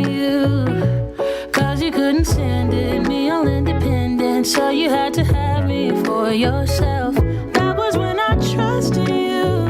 you. Cause you couldn't stand it, me all independent, so you had to have me for yourself. That was when I trusted you,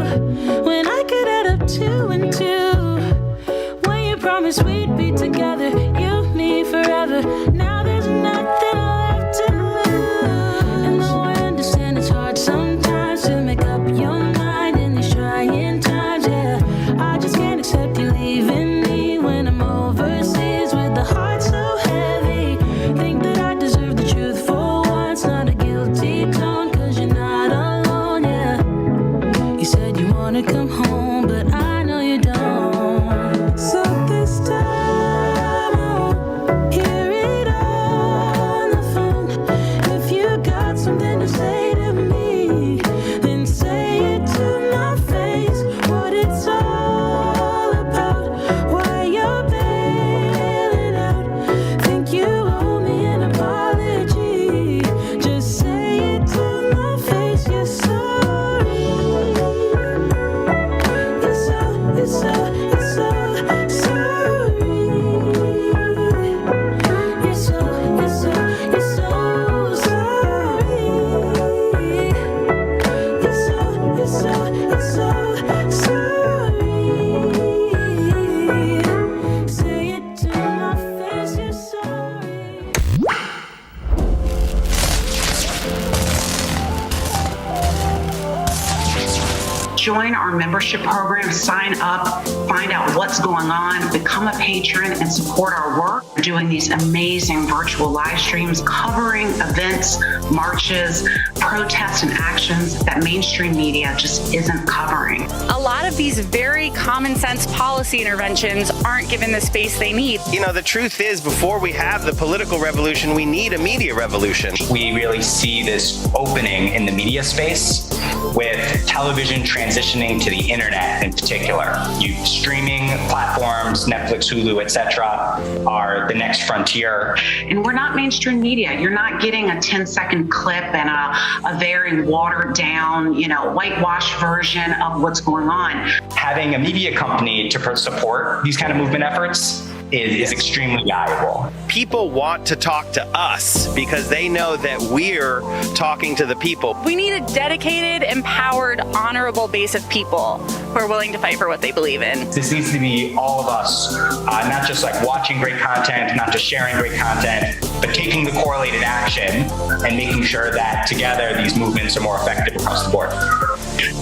when I could add up 2 and 2. When you promised we'd be together, you, me, forever. Now there's nothing left to lose. And though I understand it's hard sometimes to make up your mind in these trying times, yeah, I just can't accept you leaving me when I'm overseas with the heart so heavy. Think that I deserve the truth for once, not a guilty tone, cause you're not alone, yeah. You said you wanna come home, but I know you don't. So this time I won't hear it on the phone. If you got something to say to me, then say it to my face. What it's all about, why you're bailing out. Think you owe me an apology. Just say it to my face. You're sorry. You're so sorry. You're so sorry. You're so sorry. Say it to my face. You're sorry. Join our membership program, sign up, find out what's going on, become a patron, and support our work. We're doing these amazing virtual live streams covering events, marches, protests, and actions that mainstream media just isn't covering. A lot of these very common sense policy interventions aren't given the space they need. You know, the truth is, before we have the political revolution, we need a media revolution. We really see this opening in the media space with television transitioning to the internet in particular. Streaming platforms, Netflix, Hulu, etc., are the next frontier. And we're not mainstream media. You're not getting a 10-second clip and a very watered down, whitewashed version of what's going on. Having a media company to support these kind of movement efforts is extremely valuable. People want to talk to us because they know that we're talking to the people. We need a dedicated, empowered, honorable base of people who are willing to fight for what they believe in. This needs to be all of us, not just like watching great content, not just sharing great content, but taking the correlated action and making sure that together these movements are more effective across the board.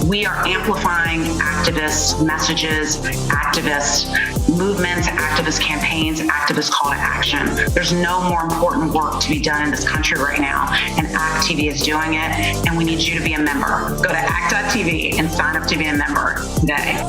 We are amplifying activists' messages, activist movements, activist campaigns, activist call to action. There's no more important work to be done in this country right now, and ACT TV is doing it, and we need you to be a member. Go to ACT.tv and sign up to be a member today.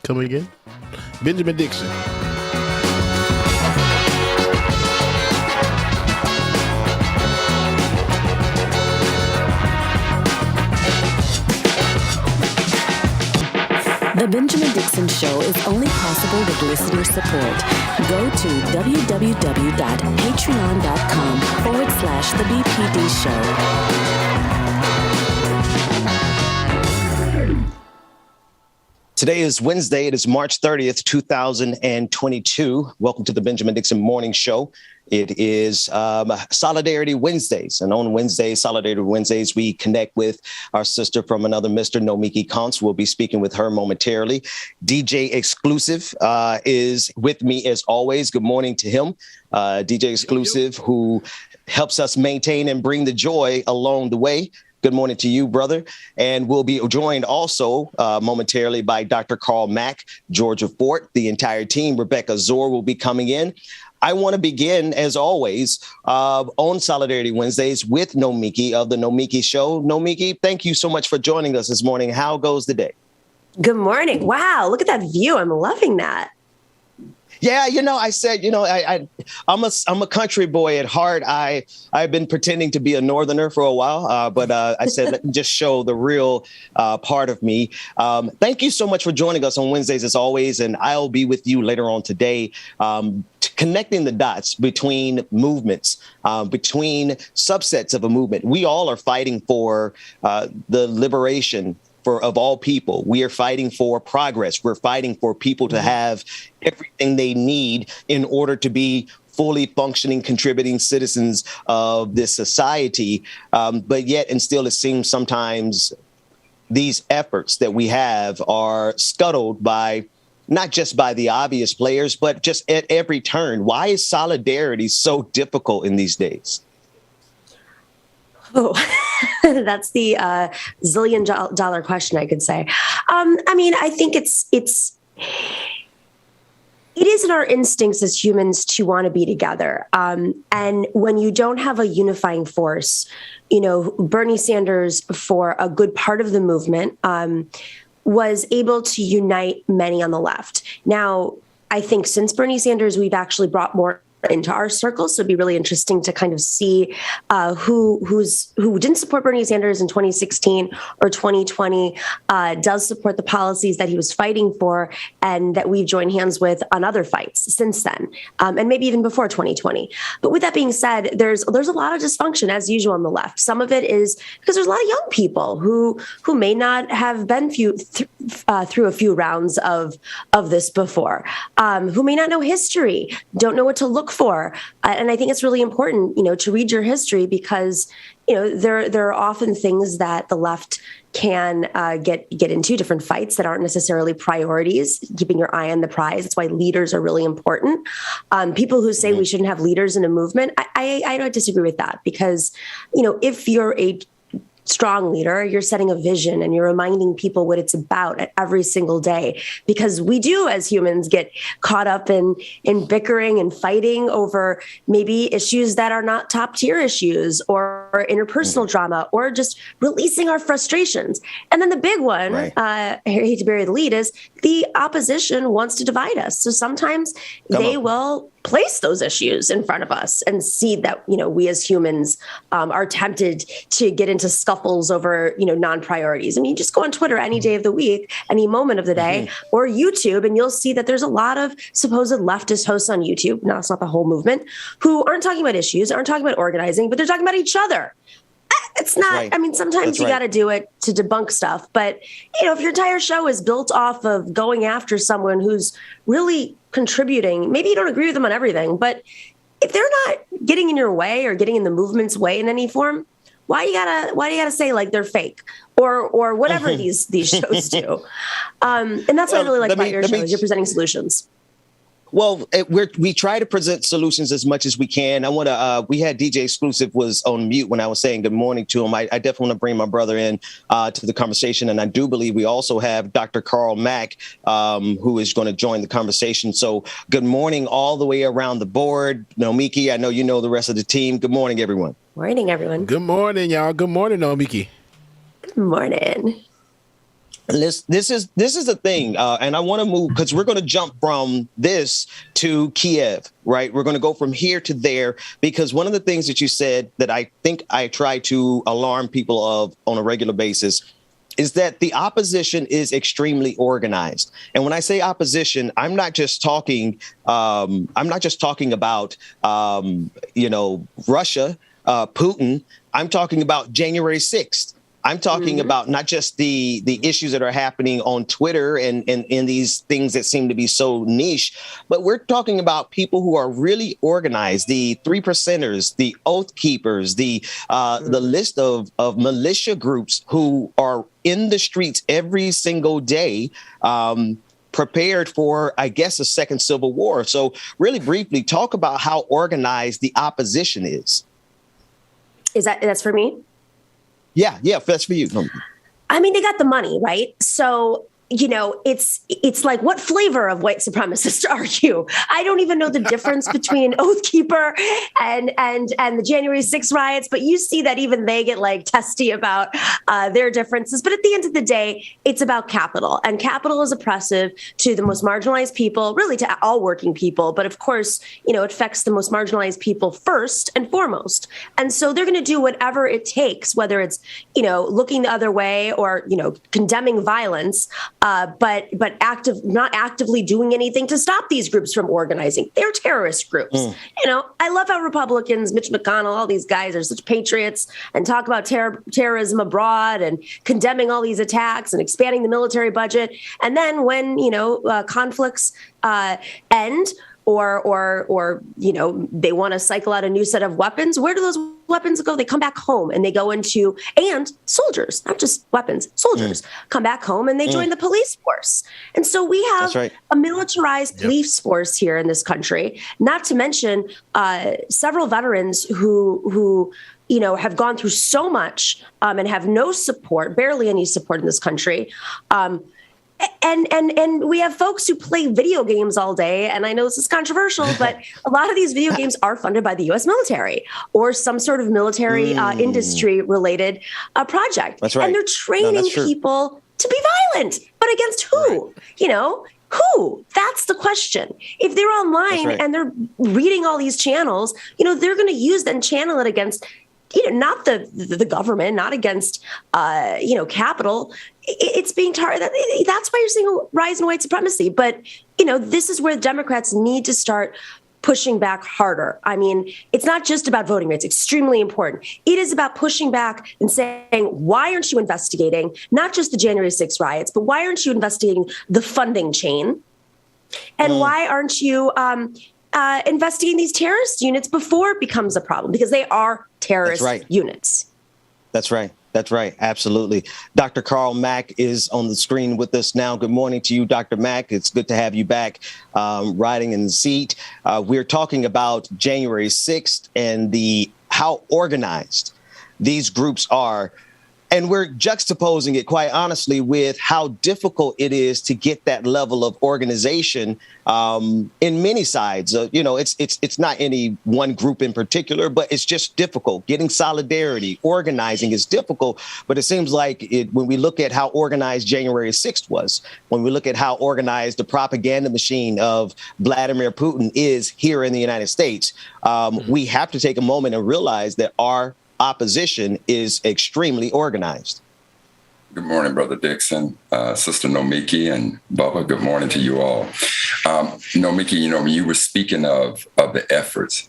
Come again? Benjamin Dixon. The Benjamin Dixon Show is only possible with listener support. Go to www.patreon.com/The BPD Show. Today is Wednesday. It is March 30th, 2022. Welcome to the Benjamin Dixon Morning Show. It is Solidarity Wednesdays. And on Wednesdays, Solidarity Wednesdays, we connect with our sister from another Mr. Nomiki Kantz. We'll be speaking with her momentarily. DJ Exclusive is with me as always. Good morning to him. DJ Exclusive, who helps us maintain and bring the joy along the way. Good morning to you, brother. And we'll be joined also momentarily by Dr. Carl Mack, Georgia Fort, the entire team. Rebecca Zor will be coming in. I want to begin, as always, on Solidarity Wednesdays with Nomiki of the Nomiki Show. Nomiki, thank you so much for joining us this morning. How goes the day? Good morning. Wow, look at that view. I'm loving that. Yeah, I said, I'm a country boy at heart. I've been pretending to be a northerner for a while, but I said, let me just show the real part of me. Thank you so much for joining us on Wednesdays, as always. And I'll be with you later on today, connecting the dots between movements, between subsets of a movement. We all are fighting for the liberation of all people. We are fighting for progress. We're fighting for people to have everything they need in order to be fully functioning, contributing citizens of this society. But yet and still, it seems sometimes these efforts that we have are scuttled by not just by the obvious players, but just at every turn. Why is solidarity so difficult in these days? Oh, that's the $zillion question, I could say. I think it is in our instincts as humans to want to be together. And when you don't have a unifying force, Bernie Sanders, for a good part of the movement, was able to unite many on the left. Now, I think since Bernie Sanders, we've actually brought more into our circle. So it'd be really interesting to kind of see who didn't support Bernie Sanders in 2016 or 2020 does support the policies that he was fighting for and that we've joined hands with on other fights since then, and maybe even before 2020. But with that being said, there's a lot of dysfunction as usual on the left. Some of it is because there's a lot of young people who may not have been through a few rounds of this before, who may not know history, don't know what to look for. And I think it's really important, to read your history because, there are often things that the left can get into, different fights that aren't necessarily priorities, keeping your eye on the prize. That's why leaders are really important. People who say we shouldn't have leaders in a movement, I don't disagree with that because, if you're a strong leader, you're setting a vision and you're reminding people what it's about at every single day, because we do as humans get caught up in bickering and fighting over maybe issues that are not top tier issues or interpersonal drama or just releasing our frustrations. And then the big one, I hate to bury the lead, is the opposition wants to divide us. So sometimes they will place those issues in front of us and see that, we as humans are tempted to get into scuffles over, non-priorities. I mean, just go on Twitter any day of the week, any moment of the day, or YouTube, and you'll see that there's a lot of supposed leftist hosts on YouTube, now it's not the whole movement, who aren't talking about issues, aren't talking about organizing, but they're talking about each other. It's not, sometimes you got to do it to debunk stuff. But, if your entire show is built off of going after someone who's really contributing, maybe you don't agree with them on everything, but if they're not getting in your way or getting in the movement's way in any form, why do you gotta say like they're fake or whatever these shows do? And that's what I really like about your show is you're presenting solutions. Well, we try to present solutions as much as we can. I want to. We had DJ Exclusive was on mute when I was saying good morning to him. I definitely want to bring my brother in to the conversation, and I do believe we also have Dr. Carl Mack, who is going to join the conversation. So, good morning all the way around the board. Nomiki, I know you know the rest of the team. Good morning, everyone. Morning, everyone. Good morning, y'all. Good morning, Nomiki. Good morning. This is the thing, and I want to move because we're going to jump from this to Kiev, right? We're going to go from here to there because one of the things that you said that I think I try to alarm people of on a regular basis is that the opposition is extremely organized. And when I say opposition, I'm not just talking about Russia, Putin. I'm talking about January 6th. I'm talking about not just the issues that are happening on Twitter and these things that seem to be so niche, but we're talking about people who are really organized, the 3%ers, the Oath Keepers, the list of militia groups who are in the streets every single day, prepared for, I guess, a second civil war. So really briefly, talk about how organized the opposition is. That's for me? Yeah, that's for you. I mean, they got the money, right? So, it's like, what flavor of white supremacist are you? I don't even know the difference between Oath Keeper and the January 6th riots, but you see that even they get like testy about their differences. But at the end of the day, it's about capital, and capital is oppressive to the most marginalized people, really to all working people. But of course, it affects the most marginalized people first and foremost. And so they're going to do whatever it takes, whether it's, looking the other way or, condemning violence. But not actively doing anything to stop these groups from organizing. They're terrorist groups. I love how Republicans, Mitch McConnell, all these guys are such patriots and talk about terrorism abroad and condemning all these attacks and expanding the military budget. And then when, conflicts end, or they want to cycle out a new set of weapons, where do those weapons go? They come back home and they go into, and soldiers, not just weapons, soldiers come back home and they join the police force. And so we have a militarized police force here in this country, not to mention several veterans who have gone through so much and have no support, barely any support in this country. And we have folks who play video games all day. And I know this is controversial, but a lot of these video games are funded by the U.S. military or some sort of military industry related project. That's right. And they're training people to be violent. But against who? Who? That's the question. If they're online and they're reading all these channels, they're going to use that and channel it against not the government, not against, capital. It's being targeted. That's why you're seeing a rise in white supremacy. But, this is where the Democrats need to start pushing back harder. I mean, it's not just about voting rights. Extremely important. It is about pushing back and saying, why aren't you investigating not just the January 6th riots, but why aren't you investigating the funding chain? And why aren't you investigating these terrorist units before it becomes a problem? Because they are terrorist units. That's right. Absolutely. Dr. Carl Mack is on the screen with us now. Good morning to you, Dr. Mack. It's good to have you back riding in the seat. We're talking about January 6th and how organized these groups are. And we're juxtaposing it, quite honestly, with how difficult it is to get that level of organization in many sides. It's not any one group in particular, but it's just difficult. Getting solidarity, organizing is difficult. But it seems like when we look at how organized January 6th was, when we look at how organized the propaganda machine of Vladimir Putin is here in the United States, we have to take a moment and realize that our opposition is extremely organized. Good morning, Brother Dixon, Sister Nomiki, and Bubba. Good morning to you all. Nomiki, when you were speaking of the efforts,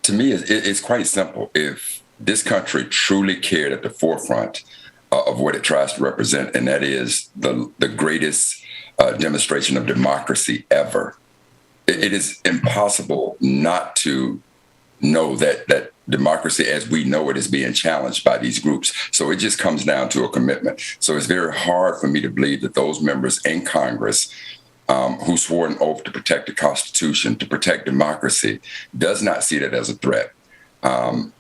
to me, it's quite simple. If this country truly cared at the forefront of what it tries to represent, and that is the greatest demonstration of democracy ever, it is impossible not to know that democracy as we know it is being challenged by these groups. So it just comes down to a commitment. So it's very hard for me to believe that those members in Congress who swore an oath to protect the Constitution, to protect democracy, does not see that as a threat. And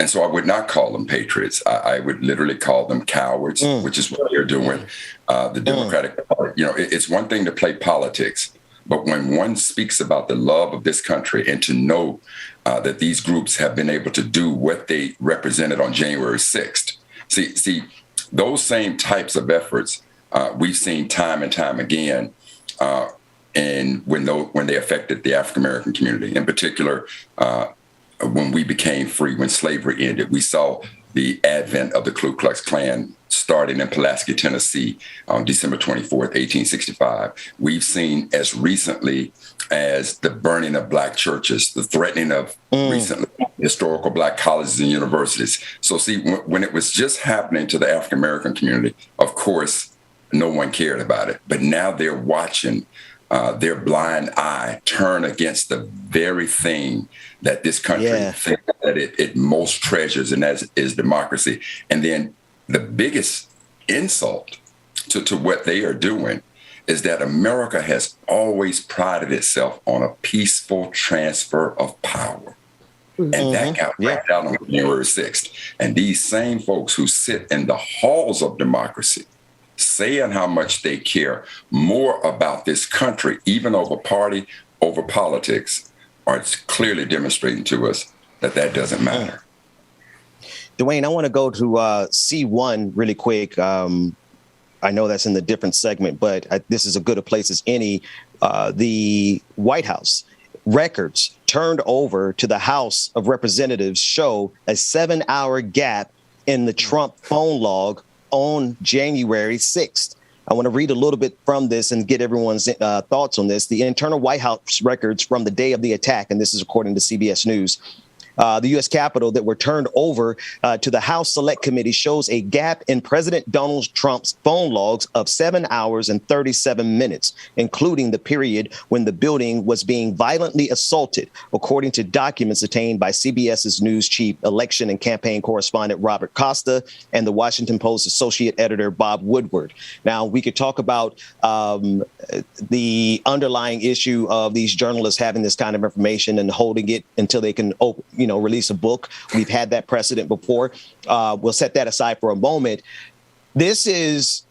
so I would not call them patriots. I would literally call them cowards, which is what they're doing. The Democratic Party, it's one thing to play politics, but when one speaks about the love of this country and to know that these groups have been able to do what they represented on January 6th. See, those same types of efforts we've seen time and time again, and when they affected the African American community, in particular, when we became free, when slavery ended, we saw the advent of the Ku Klux Klan starting in Pulaski, Tennessee on December 24th, 1865. We've seen as recently as the burning of Black churches, the threatening of recently historical Black colleges and universities. So see, when it was just happening to the African American community, of course, no one cared about it. But now they're watching their blind eye turn against the very thing that this country thinks that it most treasures, and that is democracy. And then the biggest insult to what they are doing is that America has always prided itself on a peaceful transfer of power. And that got wrapped out on January 6th. And these same folks who sit in the halls of democracy saying how much they care more about this country, even over party, over politics, are clearly demonstrating to us that that doesn't matter. Dwayne, I want to go to C1 really quick. I know that's in the different segment, but this is as good a place as any. The White House records turned over to the House of Representatives show a 7-hour gap in the Trump phone log on January 6th. I want to read a little bit from this and get everyone's thoughts on this. The internal White House records from the day of the attack, and this is according to CBS News, the U.S. Capitol that were turned over to the House Select Committee shows a gap in President Donald Trump's phone logs of 7 hours and 37 minutes, including the period when the building was being violently assaulted, according to documents obtained by CBS's news chief, election and campaign correspondent Robert Costa, and the Washington Post associate editor Bob Woodward. Now, we could talk about the underlying issue of these journalists having this kind of information and holding it until they can release a book. We've had that precedent before. We'll set that aside for a moment. This is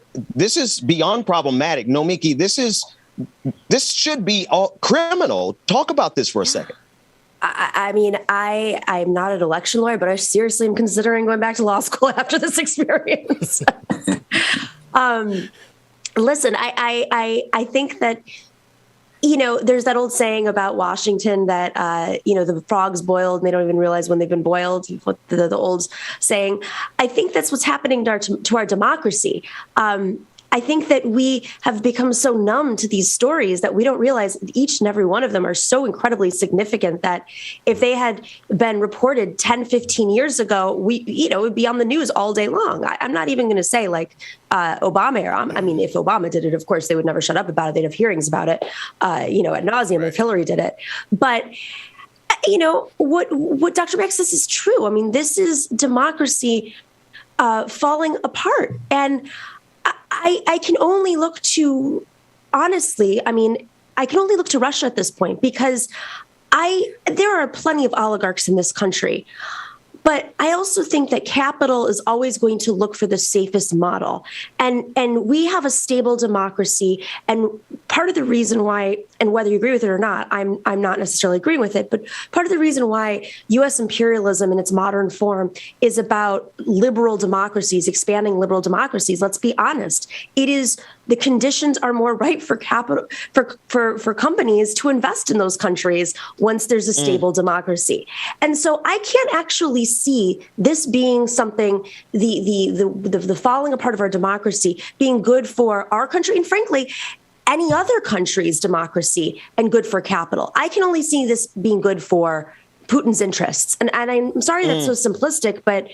beyond problematic. Nomiki, this should be all criminal. Talk about this for a second. I mean, I'm not an election lawyer, but I seriously am considering going back to law school after this experience. Listen, I think that, there's that old saying about Washington that, the frog's boiled and they don't even realize when they've been boiled, the old saying. I think that's what's happening to our democracy. I think that we have become so numb to these stories that we don't realize each and every one of them are so incredibly significant that if they had been reported 10, 15 years ago, it would be on the news all day long. I'm not even going to say like Obama era. I mean, if Obama did it, of course, they would never shut up about it. They'd have hearings about it, ad nauseum if Hillary did it. But what Dr. Beck says is true. I mean, this is democracy falling apart. And I can only look to, honestly, I can only look to Russia at this point because there are plenty of oligarchs in this country. But I also think that capital is always going to look for the safest model. And we have a stable democracy. And part of the reason why, and whether you agree with it or not, I'm not necessarily agreeing with it, but part of the reason why U.S. imperialism in its modern form is about liberal democracies, expanding liberal democracies. Let's be honest. It is the conditions are more right for capital, for companies to invest in those countries once there's a stable democracy. And so I can't actually see this being something, the falling apart of our democracy being good for our country and frankly, any other country's democracy and good for capital. I can only see this being good for Putin's interests. And I'm sorry that's so simplistic, but,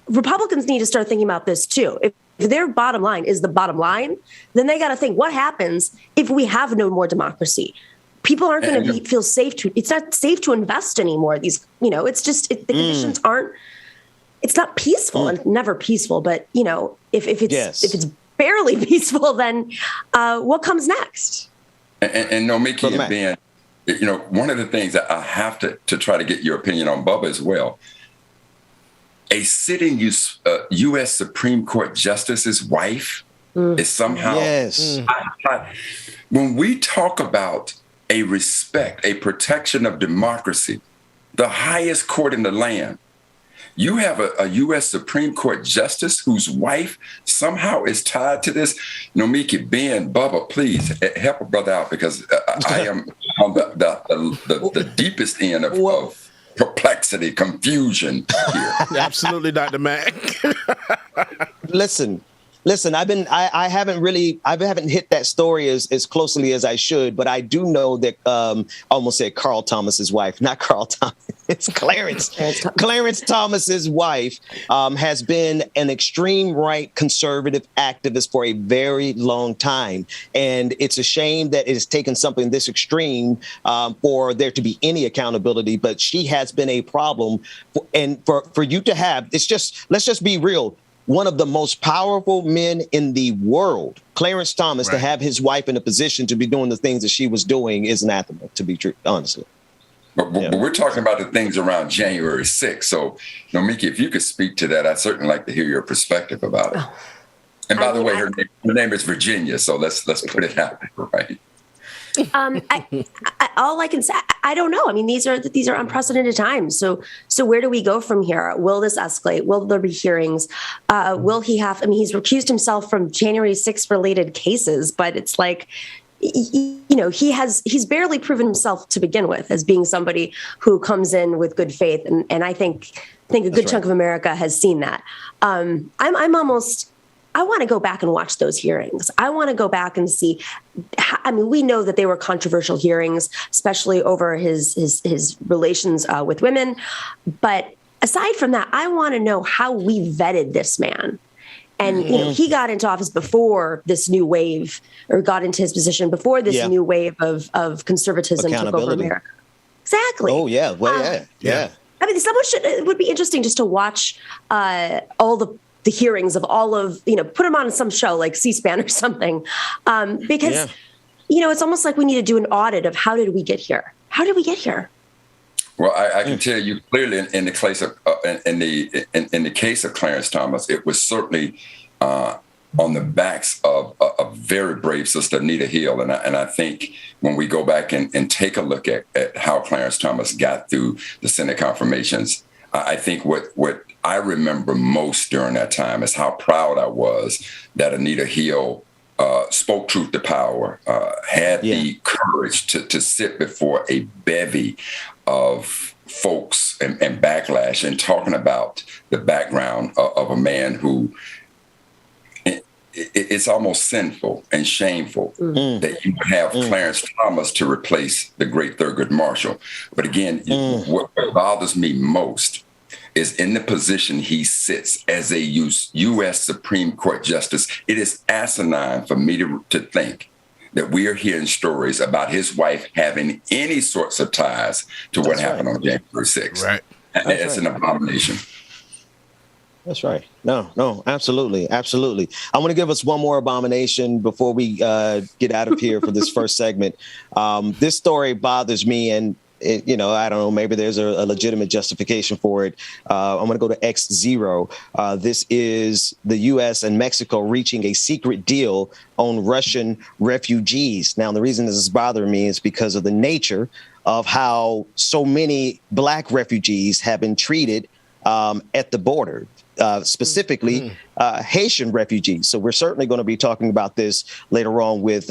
Republicans need to start thinking about this too. If their bottom line is the bottom line, then they got to think what happens if we have no more democracy. People aren't going to feel safe it's not safe to invest anymore. These, it's just, the conditions aren't, it's not peaceful and never peaceful, but if it's barely peaceful, then what comes next? And Nomiki and Ben, one of the things that I have to try to get your opinion on, Bubba, as well. A sitting U.S. Supreme Court justice's wife is somehow. Yes. When we talk about a respect, a protection of democracy, the highest court in the land, You have a U.S. Supreme Court justice whose wife somehow is tied to this. Nomiki, Ben, Bubba, please help a brother out, because I am on the deepest end of perplexity, confusion here. Absolutely, Dr. Mack. Listen, I haven't hit that story as closely as I should, but I do know that I almost said Carl Thomas's wife, not Carl Thomas. It's Clarence. Clarence Thomas's wife has been an extreme right conservative activist for a very long time. And it's a shame that it has taken something this extreme for there to be any accountability. But she has been a problem. For you to have, let's just be real. One of the most powerful men in the world, Clarence Thomas, to have his wife in a position to be doing the things that she was doing is anathema, to be true, honestly. But we're talking about the things around January 6th. So, Nomiki, if you could speak to that, I'd certainly like to hear your perspective about it. And by the way, her name is Virginia, so let's put it out there, right? All I can say, I don't know. I mean, these are unprecedented times. So where do we go from here? Will this escalate? Will there be hearings? Will he have? I mean, he's recused himself from January 6th related cases, but it's like, he's barely proven himself to begin with as being somebody who comes in with good faith, and I think a good chunk of America has seen that. I want to go back and watch those hearings. I want to go back and see. We know that they were controversial hearings, especially over his relations with women. But aside from that, I want to know how we vetted this man. And he got into office before this new wave, or got into his position before this new wave of conservatism took over America. Exactly. Oh yeah. Well, yeah. I mean, it would be interesting just to watch all the hearings of all of, put them on some show like C-SPAN or something. Because, it's almost like we need to do an audit of how did we get here? How did we get here? Well, I can tell you clearly in the case of in the case of Clarence Thomas, it was certainly on the backs of a very brave sister, Anita Hill. And I think when we go back and take a look at how Clarence Thomas got through the Senate confirmations, I think what I remember most during that time is how proud I was that Anita Hill spoke truth to power, had the courage to sit before a bevy of folks and backlash, and talking about the background of a man who it's almost sinful and shameful that you have Clarence Thomas to replace the great Thurgood Marshall. But again, what bothers me most is in the position he sits as a U.S. Supreme Court justice. It is asinine for me to think that we are hearing stories about his wife having any sorts of ties to what happened on January 6th. Right. It's an abomination. That's right. No, absolutely. Absolutely. I want to give us one more abomination before we get out of here for this first segment. This story bothers me, and I don't know, maybe there's a legitimate justification for it. I'm going to go to X0. This is the U.S. and Mexico reaching a secret deal on Russian refugees. Now, the reason this is bothering me is because of the nature of how so many Black refugees have been treated at the border. Specifically Haitian refugees. So we're certainly going to be talking about this later on with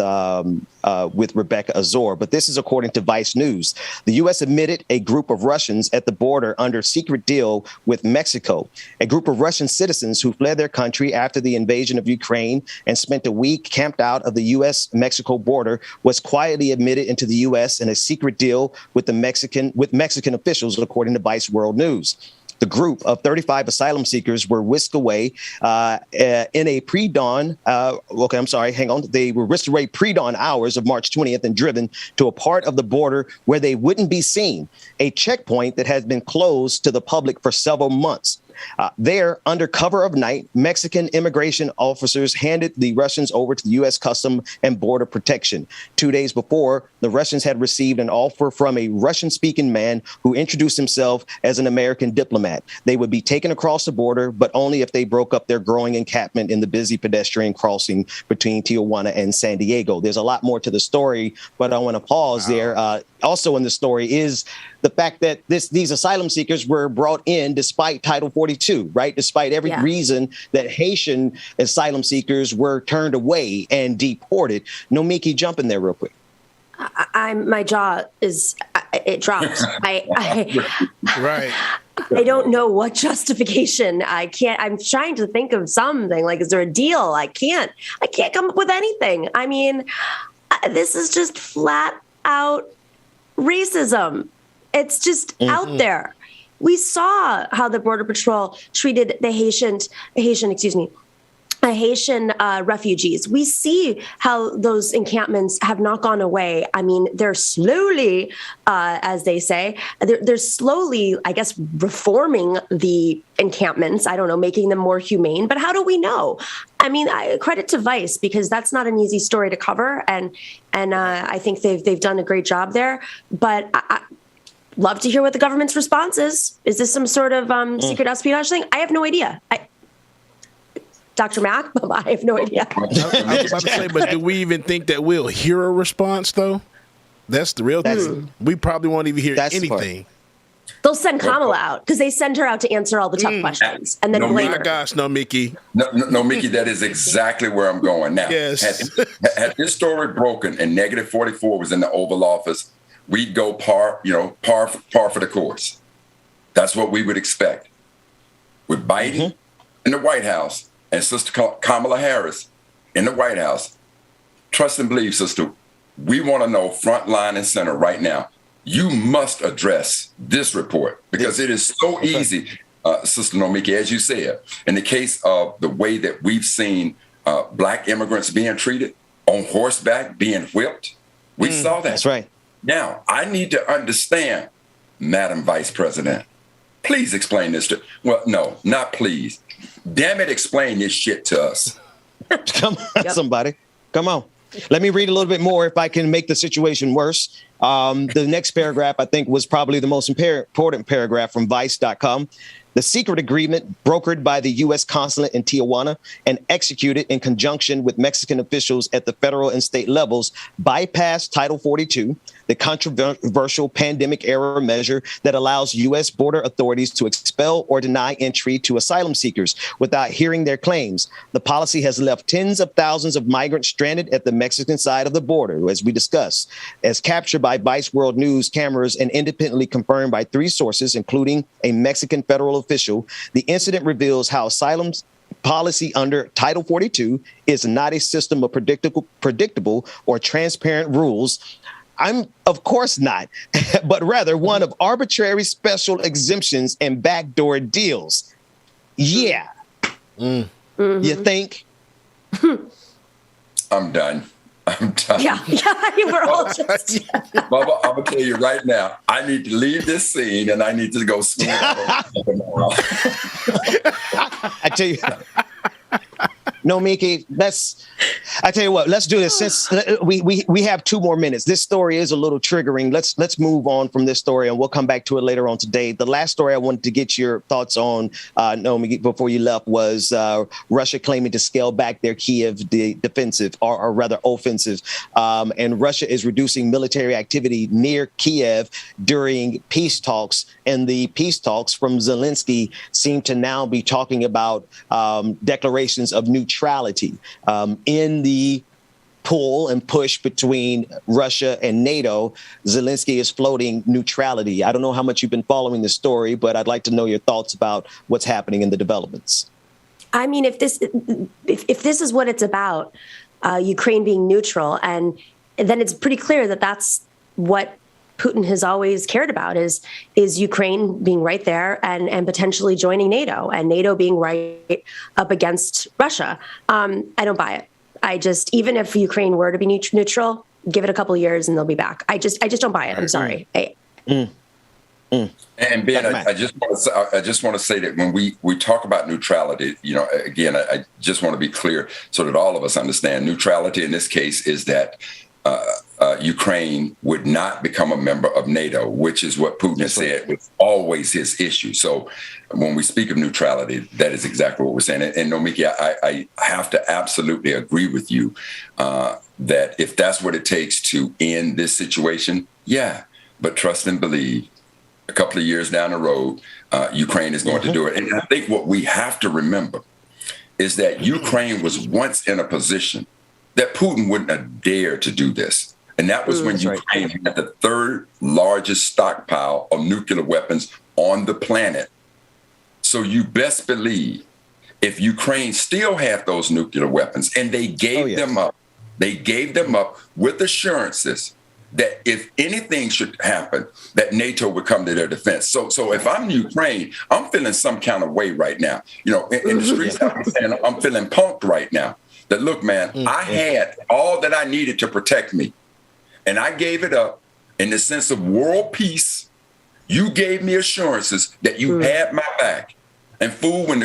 Rebecca Azor. But this is according to Vice News. The U.S. admitted a group of Russians at the border under secret deal with Mexico. A group of Russian citizens who fled their country after the invasion of Ukraine and spent a week camped out of the U.S.-Mexico border was quietly admitted into the U.S. in a secret deal with Mexican officials, according to Vice World News. The group of 35 asylum seekers were whisked away in a pre-dawn. They were whisked away pre-dawn hours of March 20th and driven to a part of the border where they wouldn't be seen, a checkpoint that has been closed to the public for several months. There, under cover of night, Mexican immigration officers handed the Russians over to the U.S. Custom and Border Protection. 2 days before, the Russians had received an offer from a Russian-speaking man who introduced himself as an American diplomat. They would be taken across the border, but only if they broke up their growing encampment in the busy pedestrian crossing between Tijuana and San Diego. There's a lot more to the story, but I want to pause there. Also in the story is the fact that these asylum seekers were brought in despite Title 42, right? Despite every reason that Haitian asylum seekers were turned away and deported. Nomiki, jump in there real quick. My jaw is, it dropped. Right. I don't know what justification. I'm trying to think of something. Like, is there a deal? I can't come up with anything. I mean, this is just flat out racism. It's just out there. We saw how the Border Patrol treated the Haitian refugees. We see how those encampments have not gone away. I mean, they're slowly, as they say, they're slowly, I guess, reforming the encampments. I don't know, making them more humane. But how do we know? I mean, credit to Vice, because that's not an easy story to cover, and I think they've done a great job there. But I love to hear what the government's response is. Is this some sort of secret espionage thing? I have no idea. Dr. Mack, I have no idea. I was about to say, but do we even think that we'll hear a response, though? That's the real thing. We probably won't even hear anything. They'll send Kamala out because they send her out to answer all the tough questions and then blame her. My gosh, no, Mickey. No, Mickey, that is exactly where I'm going now. Yes. Had this story broken and negative 44 was in the Oval Office, we'd go par for the course. That's what we would expect. With Biden in the White House and Sister Kamala Harris in the White House, trust and believe, sister, we want to know front line and center right now. You must address this report because it is so easy, Sister Nomiki, as you said, in the case of the way that we've seen Black immigrants being treated on horseback, being whipped. We saw that. That's right. Now, I need to understand, Madam Vice President, please explain this to, well, no, not please. Damn it, explain this shit to us. Come on, somebody. Come on. Let me read a little bit more if I can make the situation worse. The next paragraph, I think, was probably the most important paragraph from Vice.com. The secret agreement brokered by the U.S. consulate in Tijuana and executed in conjunction with Mexican officials at the federal and state levels bypassed Title 42, the controversial pandemic-era measure that allows U.S. border authorities to expel or deny entry to asylum seekers without hearing their claims. The policy has left tens of thousands of migrants stranded at the Mexican side of the border, as we discussed. As captured by Vice World News cameras and independently confirmed by 3 sources, including a Mexican federal official, the incident reveals how asylum policy under Title 42 is not a system of predictable or transparent rules. Of course not, but rather one of arbitrary special exemptions and backdoor deals. Yeah. You think? I'm done. Yeah, we're all just. Bubba, I'm going to tell you right now, I need to leave this scene and I need to go swim tomorrow. I tell you. No, Miki, I tell you what, let's do this. Since we have 2 more minutes. This story is a little triggering. Let's move on from this story and we'll come back to it later on today. The last story I wanted to get your thoughts on, Miki, before you left, was Russia claiming to scale back their Kiev defensive or rather offensive. And Russia is reducing military activity near Kiev during peace talks. And the peace talks from Zelensky seem to now be talking about declarations of neutrality in the pull and push between Russia and NATO. Zelensky is floating neutrality. I don't know how much you've been following this story, but I'd like to know your thoughts about what's happening in the developments. I mean, if this is what it's about, Ukraine being neutral, and then it's pretty clear that that's what Putin has always cared about is Ukraine being right there and potentially joining NATO and NATO being right up against Russia. I don't buy it. Even if Ukraine were to be neutral, give it a couple of years and they'll be back. I just don't buy it. I'm sorry. And Ben, I just want to say that when we talk about neutrality, again, I just want to be clear so that all of us understand neutrality in this case is that Ukraine would not become a member of NATO, which is what Putin has said was always his issue. So when we speak of neutrality, that is exactly what we're saying. And Nomiki, I have to absolutely agree with you that if that's what it takes to end this situation, yeah, but trust and believe. A couple of years down the road, Ukraine is going to do it. And I think what we have to remember is that Ukraine was once in a position that Putin wouldn't have dared to do this. And that was when Ukraine had the third largest stockpile of nuclear weapons on the planet. So you best believe if Ukraine still had those nuclear weapons and they gave them up with assurances that if anything should happen, that NATO would come to their defense. So if I'm Ukraine, I'm feeling some kind of way right now. In the streets, I'm feeling punked right now. That look, man, I had all that I needed to protect me, and I gave it up in the sense of world peace. You gave me assurances that you had my back. And fool, when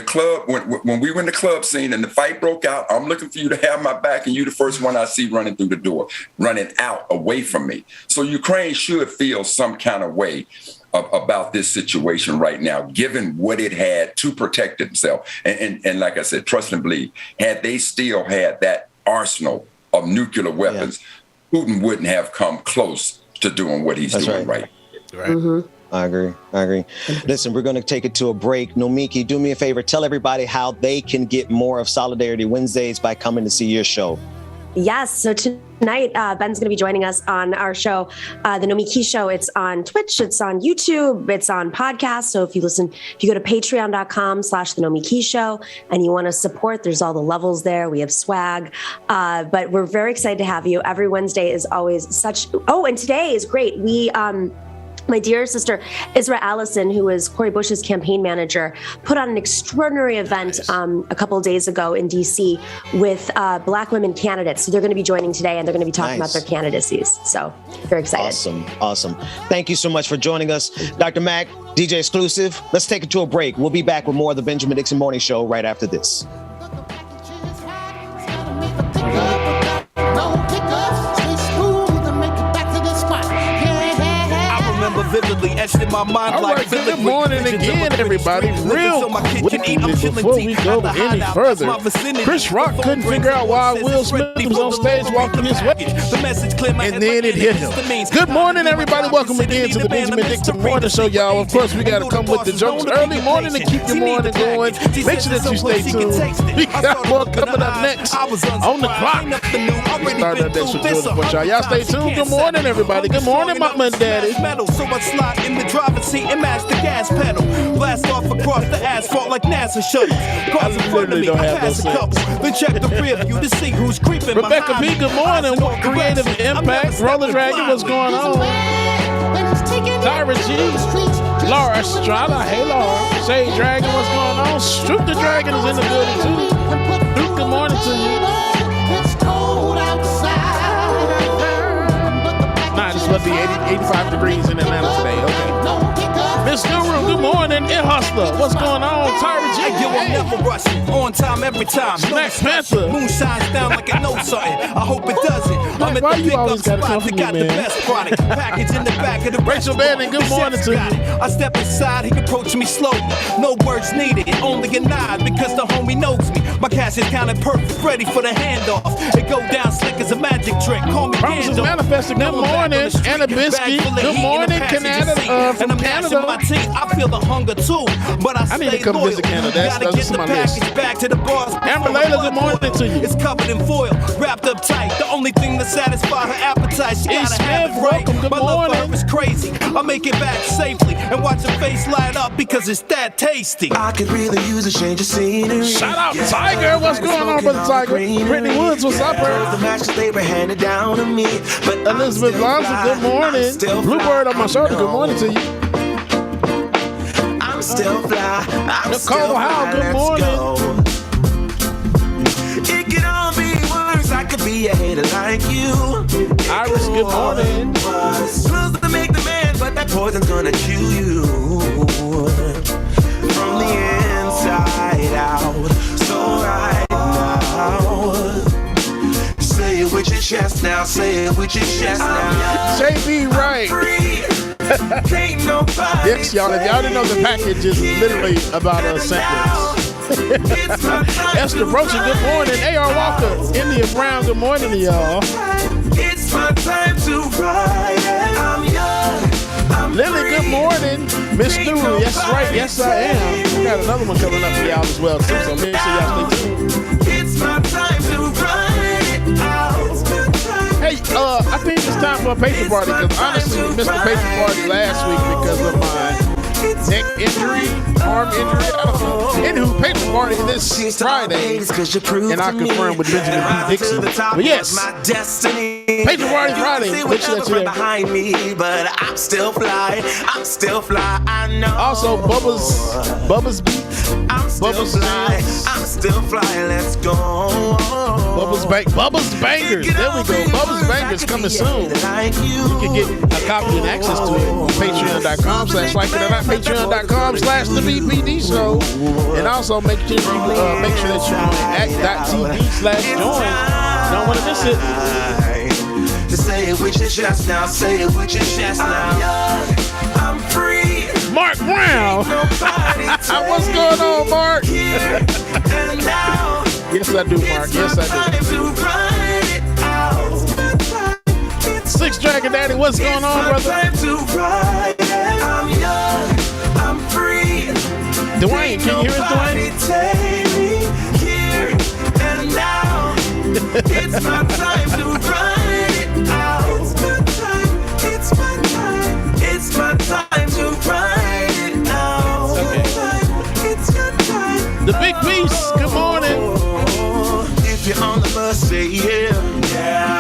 we were in the club scene and the fight broke out, I'm looking for you to have my back, and you the first one I see running through the door, running out away from me. So Ukraine should feel some kind of way about this situation right now, given what it had to protect itself. And like I said, trust and believe, had they still had that arsenal of nuclear weapons, Putin wouldn't have come close to doing what he's doing right. I agree. Listen, we're going to take it to a break. Nomiki, do me a favor. Tell everybody how they can get more of Solidarity Wednesdays by coming to see your show. Yes. So tonight, Ben's going to be joining us on our show, The Nomiki Show. It's on Twitch. It's on YouTube. It's on podcast. So if you go to patreon.com/The Nomiki Show and you want to support, there's all the levels there. We have swag. But we're very excited to have you. Every Wednesday is always such. Oh, and today is great. My dear sister, Isra Allison, who is Cori Bush's campaign manager, put on an extraordinary event a couple of days ago in D.C. with Black women candidates. So they're going to be joining today, and they're going to be talking about their candidacies. So very excited. Awesome. Thank you so much for joining us. Dr. Mac, DJ Exclusive, let's take it to a break. We'll be back with more of the Benjamin Dixon Morning Show right after this. Vividly etched in my mind. All right, good morning again, everybody. Real quickly, before we go any further, Chris Rock couldn't figure out why Will Smith was on stage walking his way, and then it hit him. Good morning, everybody. Welcome again to the Benjamin Dixon Morning Show, y'all. Of course, we got to come with the jokes early morning to keep your morning going. Make sure that you stay tuned. We got more coming up next on the clock. We started that shit for y'all. Y'all stay tuned. Good morning, everybody. Good morning, mama and daddy. Slide in the driver's seat and match the gas pedal. Blast off across the asphalt like NASA shuttle. Cars in front of me, I pass a couple. Then check the rear view to see who's creeping. Rebecca B, good morning. Creative Impact. Roller Dragon, what's going on? Tyra G. Laura Estrada, hey Laura. Shade Dragon, what's going on? Stroop the Dragon is in the building too. Stroop, good morning to you. It's supposed to be 85 degrees in Atlanta today. Okay. Miss Guru, good morning. It Hustler. What's going on? Tyra G. Hey, I'm never rushing. On time every time. Black Panther. Moon shines down like it knows something. I hope it doesn't. I'm at the pickup spot that got the best product. Package in the back of the Rachel Bannon, good morning to you. I step inside, he approached me slowly. No words needed, only a nod because the homie knows me. My cash is counted perfect, ready for the handoff. It go down slick as a magic trick. Call me Promises Manifesting, good morning. Anna Bisky, good morning, Canada, from Canada. I feel the hunger too, but I need to come visit Canada. That's my list. Back to the boss. Amber Layla, good morning to you. It's covered in foil, wrapped up tight. The only thing that satisfies her appetite, she gotta have it right. My love for her is crazy. I make it back safely and watch her face light up because it's that tasty. I could really use a change of scenery. Shout out Tiger, what's going on, brother Tiger? Brittany Woods, what's up, bro? The matches they were handed down to me, but Elizabeth Lonson, good morning. Bluebird on my shoulder, good morning to you. I'm still fly. Nicole Howe, good morning. It could all be worse. I could be a hater like you. Iris, good morning. Rules to make the man mind, but that poison's gonna chew you from the inside out. So right now, say it with your chest now, say it with your chest now. JB Wright. Yes, y'all, if y'all didn't know, the package is literally about a sentence. Esther Brochen, good morning. A.R. Walker, India Brown, good morning to y'all. It's my time to ride. I'm young. Lily, good morning. Miss Newell, yes, right. Yes, I am. We got another one coming up for y'all as well, too, so make sure y'all stay tuned. It's my time to ride out. Hey, I think it's time for a patron party, because honestly, we missed the patron party last week because of my neck injury, arm injury, I don't know. Anywho, patron party this Friday, and I confirmed with Benjamin Dixon. But yes, patron party Friday. Make sure that you're there. Behind me, but I'm still fly. I know. Also, Bubba's Beats. I'm still fly. Let's go. Bubba's Bangers. There we go. Bubba's Bangers coming soon. You can get a copy and access to it on patreon.com/patreon.com/the BPD show. And also make sure that you're on act.tv/join. Don't want to miss it. Just say it with your chest now. Say it with your chest now. I'm free. Mark Brown. What's going on, Mark? Yes, I do, Mark. Yes, I do. Six Dragon Daddy, what's going on, brother? I'm young. I'm free. Dwayne, can you hear us, Dwayne? Here and now. It's my time to ride it out. It's my time to ride it out. Okay. It's your time. The Big Piece, good morning. If you're on the bus, say yeah.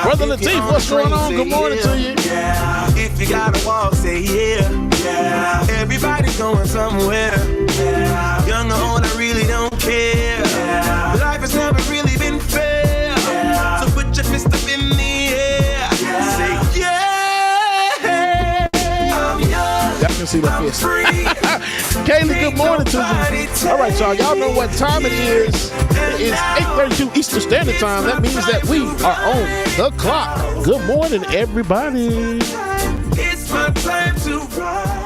Brother Lateef, what's going on? Good morning to you. Yeah. If you gotta walk, say yeah. Everybody's going somewhere. Young or old, I really don't care. Life has never really been fair. So put your fist up in the air. Say yeah. I'm young. Y'all can see the fist. Kaylee, good morning to you. All right, y'all. Y'all know what time it is. It is 8:32 Eastern Standard Time. That means that we are on the clock. Good morning, everybody. It's my time to ride.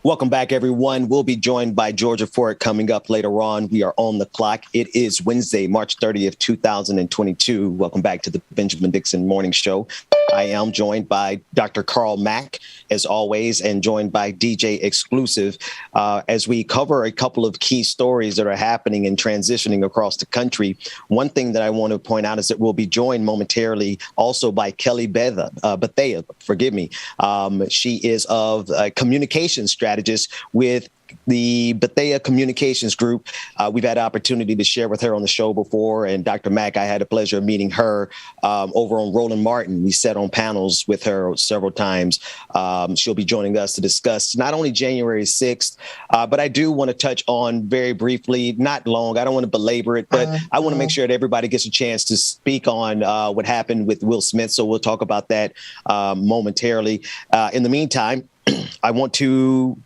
Welcome back, everyone. We'll be joined by Georgia Ford coming up later on. We are on the clock. It is Wednesday, March 30th, 2022. Welcome back to the Benjamin Dixon Morning Show. I am joined by Dr. Carl Mack, as always, and joined by DJ Exclusive as we cover a couple of key stories that are happening and transitioning across the country. One thing that I want to point out is that we'll be joined momentarily also by Kelly Bethea, forgive me. She is of communication strategist with the Bethea Communications Group. We've had an opportunity to share with her on the show before, and Dr. Mack, I had the pleasure of meeting her over on Roland Martin. We sat on panels with her several times. She'll be joining us to discuss not only January 6th, but I do want to touch on very briefly, not long, I don't want to belabor it, but I want to make sure that everybody gets a chance to speak on what happened with Will Smith. So we'll talk about that momentarily. In the meantime, I want to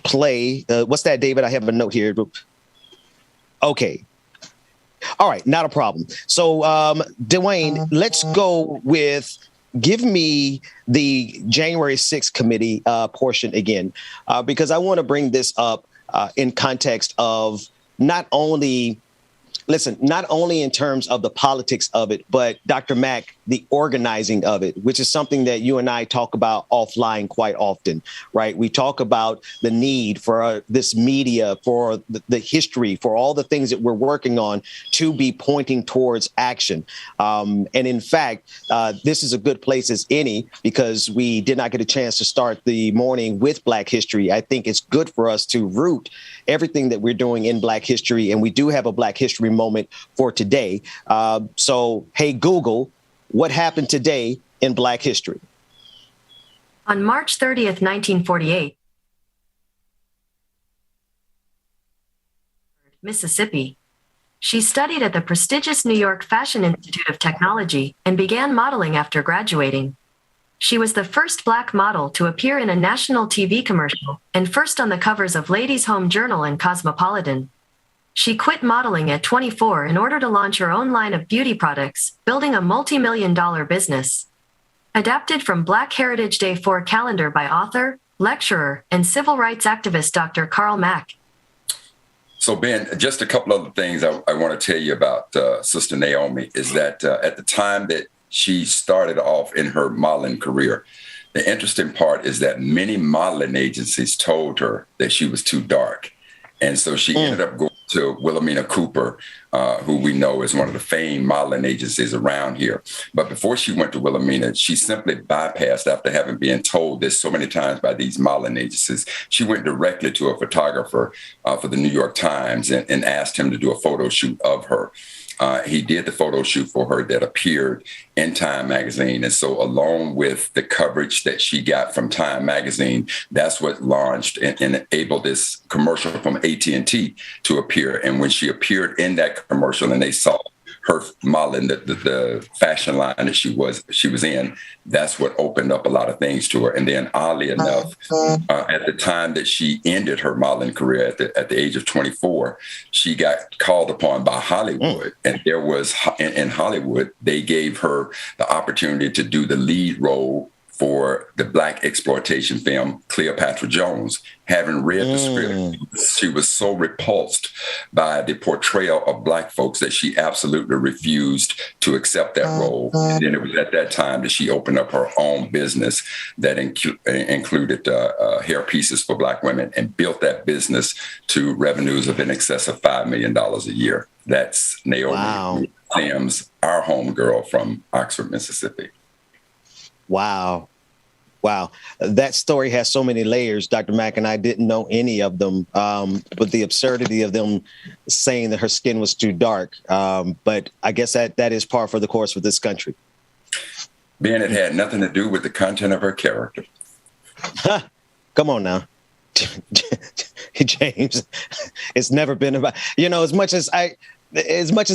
play. What's that, David? I have a note here. Okay. All right. Not a problem. So, Dwayne, let's go with, give me the January 6th committee portion again, because I want to bring this up in context of not only in terms of the politics of it, but Dr. Mack, the organizing of it, which is something that you and I talk about offline quite often, right? We talk about the need for this media, for the history, for all the things that we're working on to be pointing towards action. And in fact, this is a good place as any, because we did not get a chance to start the morning with Black history. I think it's good for us to root everything that we're doing in Black history. And we do have a Black history moment for today. So, hey, Google, what happened today in Black history? On March 30th, 1948, Mississippi. She studied at the prestigious New York Fashion Institute of Technology and began modeling after graduating. She was the first Black model to appear in a national TV commercial and first on the covers of Ladies' Home Journal and Cosmopolitan. She quit modeling at 24 in order to launch her own line of beauty products, building a multi-million-dollar business. Adapted from Black Heritage Day 4 calendar by author, lecturer, and civil rights activist Dr. Karl Mack. So, Ben, just a couple other things I want to tell you about Sister Naomi is that at the time that she started off in her modeling career, the interesting part is that many modeling agencies told her that she was too dark. And so she ended up going to Wilhelmina Cooper, who we know is one of the famed modeling agencies around here. But before she went to Wilhelmina, she simply bypassed, after having been told this so many times by these modeling agencies, she went directly to a photographer for the New York Times and asked him to do a photo shoot of her. He did the photo shoot for her that appeared in Time magazine. And so along with the coverage that she got from Time magazine, that's what launched and enabled this commercial from AT&T to appear. And when she appeared in that commercial and they saw her modeling the fashion line that she was in, that's what opened up a lot of things to her. And then oddly enough, at the time that she ended her modeling career at the age of 24, she got called upon by Hollywood. And there was, in Hollywood, they gave her the opportunity to do the lead role for the Black exploitation film Cleopatra Jones. Having read the script, she was so repulsed by the portrayal of Black folks that she absolutely refused to accept that role. And then it was at that time that she opened up her own business that included hair pieces for Black women and built that business to revenues of in excess of $5 million a year. That's Naomi Sims, our homegirl from Oxford, Mississippi. Wow. That story has so many layers, Dr. Mack, and I didn't know any of them. But the absurdity of them saying that her skin was too dark. But I guess that is par for the course with this country. Ben, it had nothing to do with the content of her character. Come on now. James, it's never been about, as much as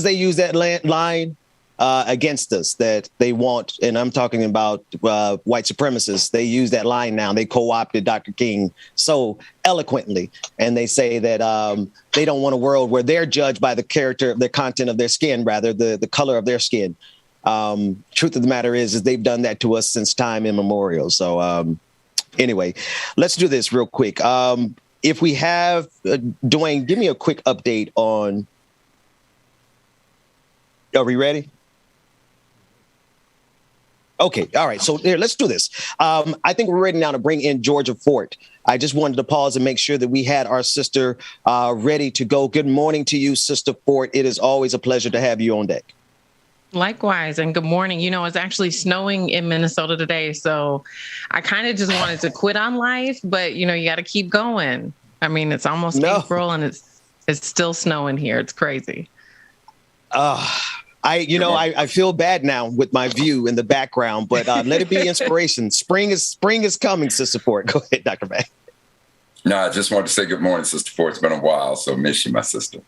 they use that line against us that they want, and I'm talking about white supremacists, they use that line now. They co-opted Dr. King so eloquently, and they say that they don't want a world where they're judged by the character, the content of their skin, rather the color of their skin. Truth of the matter is they've done that to us since time immemorial. So anyway, let's do this real quick. If we have, Dwayne, give me a quick update on, are we ready? Okay. All right. So here, let's do this. I think we're ready now to bring in Georgia Fort. I just wanted to pause and make sure that we had our sister ready to go. Good morning to you, Sister Fort. It is always a pleasure to have you on deck. Likewise. And good morning. It's actually snowing in Minnesota today. So I kind of just wanted to quit on life, but you got to keep going. I mean, it's almost April and it's still snowing here. It's crazy. I feel bad now with my view in the background, but let it be inspiration. Spring is coming, Sister Fort. Go ahead, Dr. Mack. No, I just wanted to say good morning, Sister Fort. It's been a while, so miss you, my sister.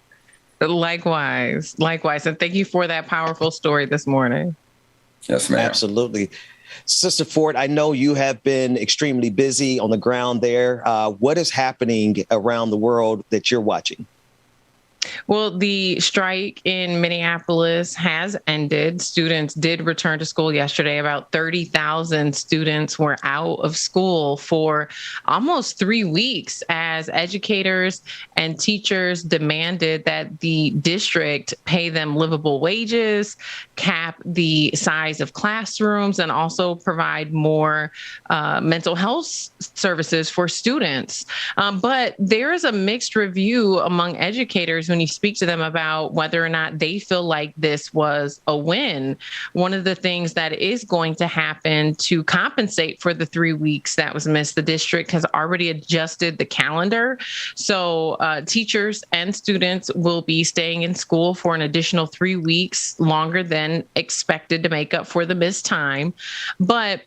Likewise. And thank you for that powerful story this morning. Yes, ma'am. Absolutely. Sister Fort, I know you have been extremely busy on the ground there. What is happening around the world that you're watching? Well, the strike in Minneapolis has ended. Students did return to school yesterday. About 30,000 students were out of school for almost 3 weeks as educators and teachers demanded that the district pay them livable wages, cap the size of classrooms, and also provide more mental health services for students. But there is a mixed review among educators when you speak to them about whether or not they feel like this was a win. One of the things that is going to happen to compensate for the 3 weeks that was missed, the district has already adjusted the calendar. So teachers and students will be staying in school for an additional 3 weeks longer than expected to make up for the missed time. But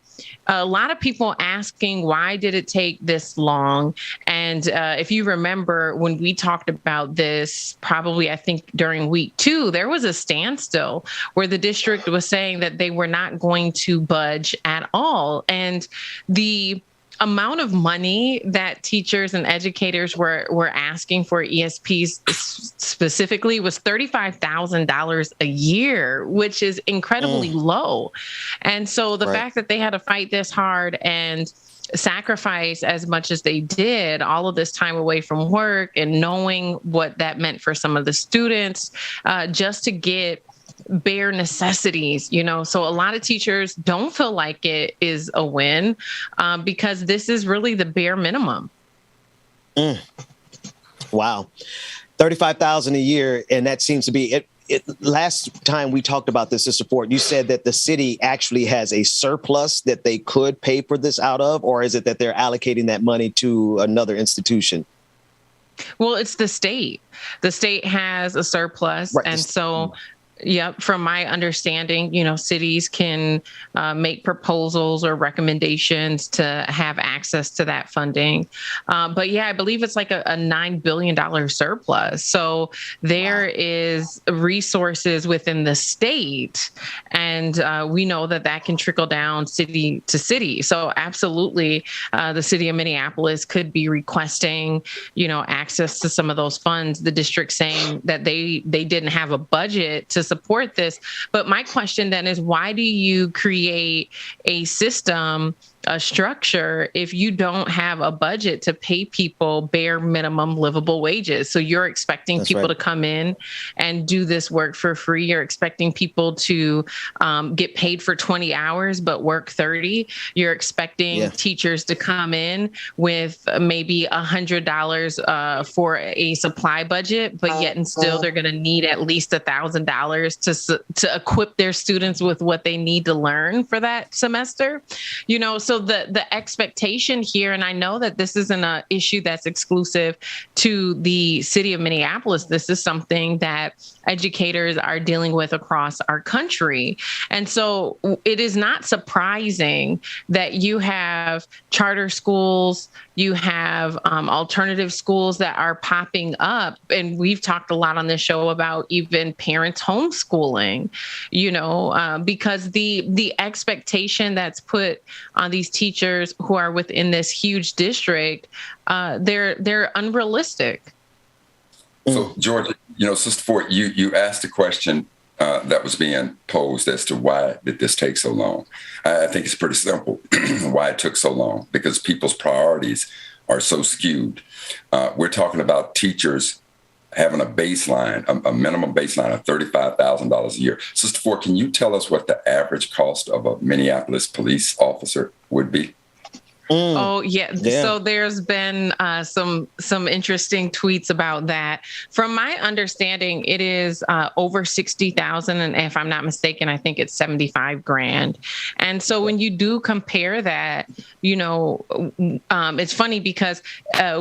a lot of people asking, why did it take this long? And if you remember when we talked about this, probably I think during week 2, there was a standstill where the district was saying that they were not going to budge at all. And the amount of money that teachers and educators were asking for ESPs specifically was $35,000 a year, which is incredibly low. And so the fact that they had to fight this hard and sacrifice as much as they did, all of this time away from work and knowing what that meant for some of the students, just to get bare necessities, so a lot of teachers don't feel like it is a win because this is really the bare minimum. Wow. $35,000 a year. And that seems to be it. Last time we talked about this, Sister Ford, you said that the city actually has a surplus that they could pay for this out of, or is it that they're allocating that money to another institution? Well, it's the state. The state has a surplus. Right. And so yep. From my understanding, cities can make proposals or recommendations to have access to that funding. But yeah, I believe it's like a $9 billion surplus. So there is resources within the state. And we know that can trickle down city to city. So absolutely, the city of Minneapolis could be requesting, access to some of those funds. The district saying that they didn't have a budget to support this. But my question then is, why do you create a system, a structure, if you don't have a budget to pay people bare minimum livable wages? So you're expecting people to come in and do this work for free. You're expecting people to get paid for 20 hours, but work 30. You're expecting teachers to come in with maybe $100 for a supply budget, but yet and still they're going to need at least $1,000 to equip their students with what they need to learn for that semester. So the expectation here, and I know that this isn't an issue that's exclusive to the city of Minneapolis. This is something that educators are dealing with across our country. And so it is not surprising that you have charter schools, you have alternative schools that are popping up. And we've talked a lot on this show about even parents homeschooling, because the expectation that's put on these teachers who are within this huge district, they're unrealistic. So, Georgia, Sister Ford, you asked a question that was being posed as to why did this take so long. I think it's pretty simple why it took so long, because people's priorities are so skewed. We're talking about teachers having a baseline, a minimum baseline of $35,000 a year. Sister Ford, can you tell us what the average cost of a Minneapolis police officer would be? Oh, yeah. So there's been some interesting tweets about that. From my understanding, it is over 60,000. And if I'm not mistaken, I think it's 75 grand. And so when you do compare that, it's funny because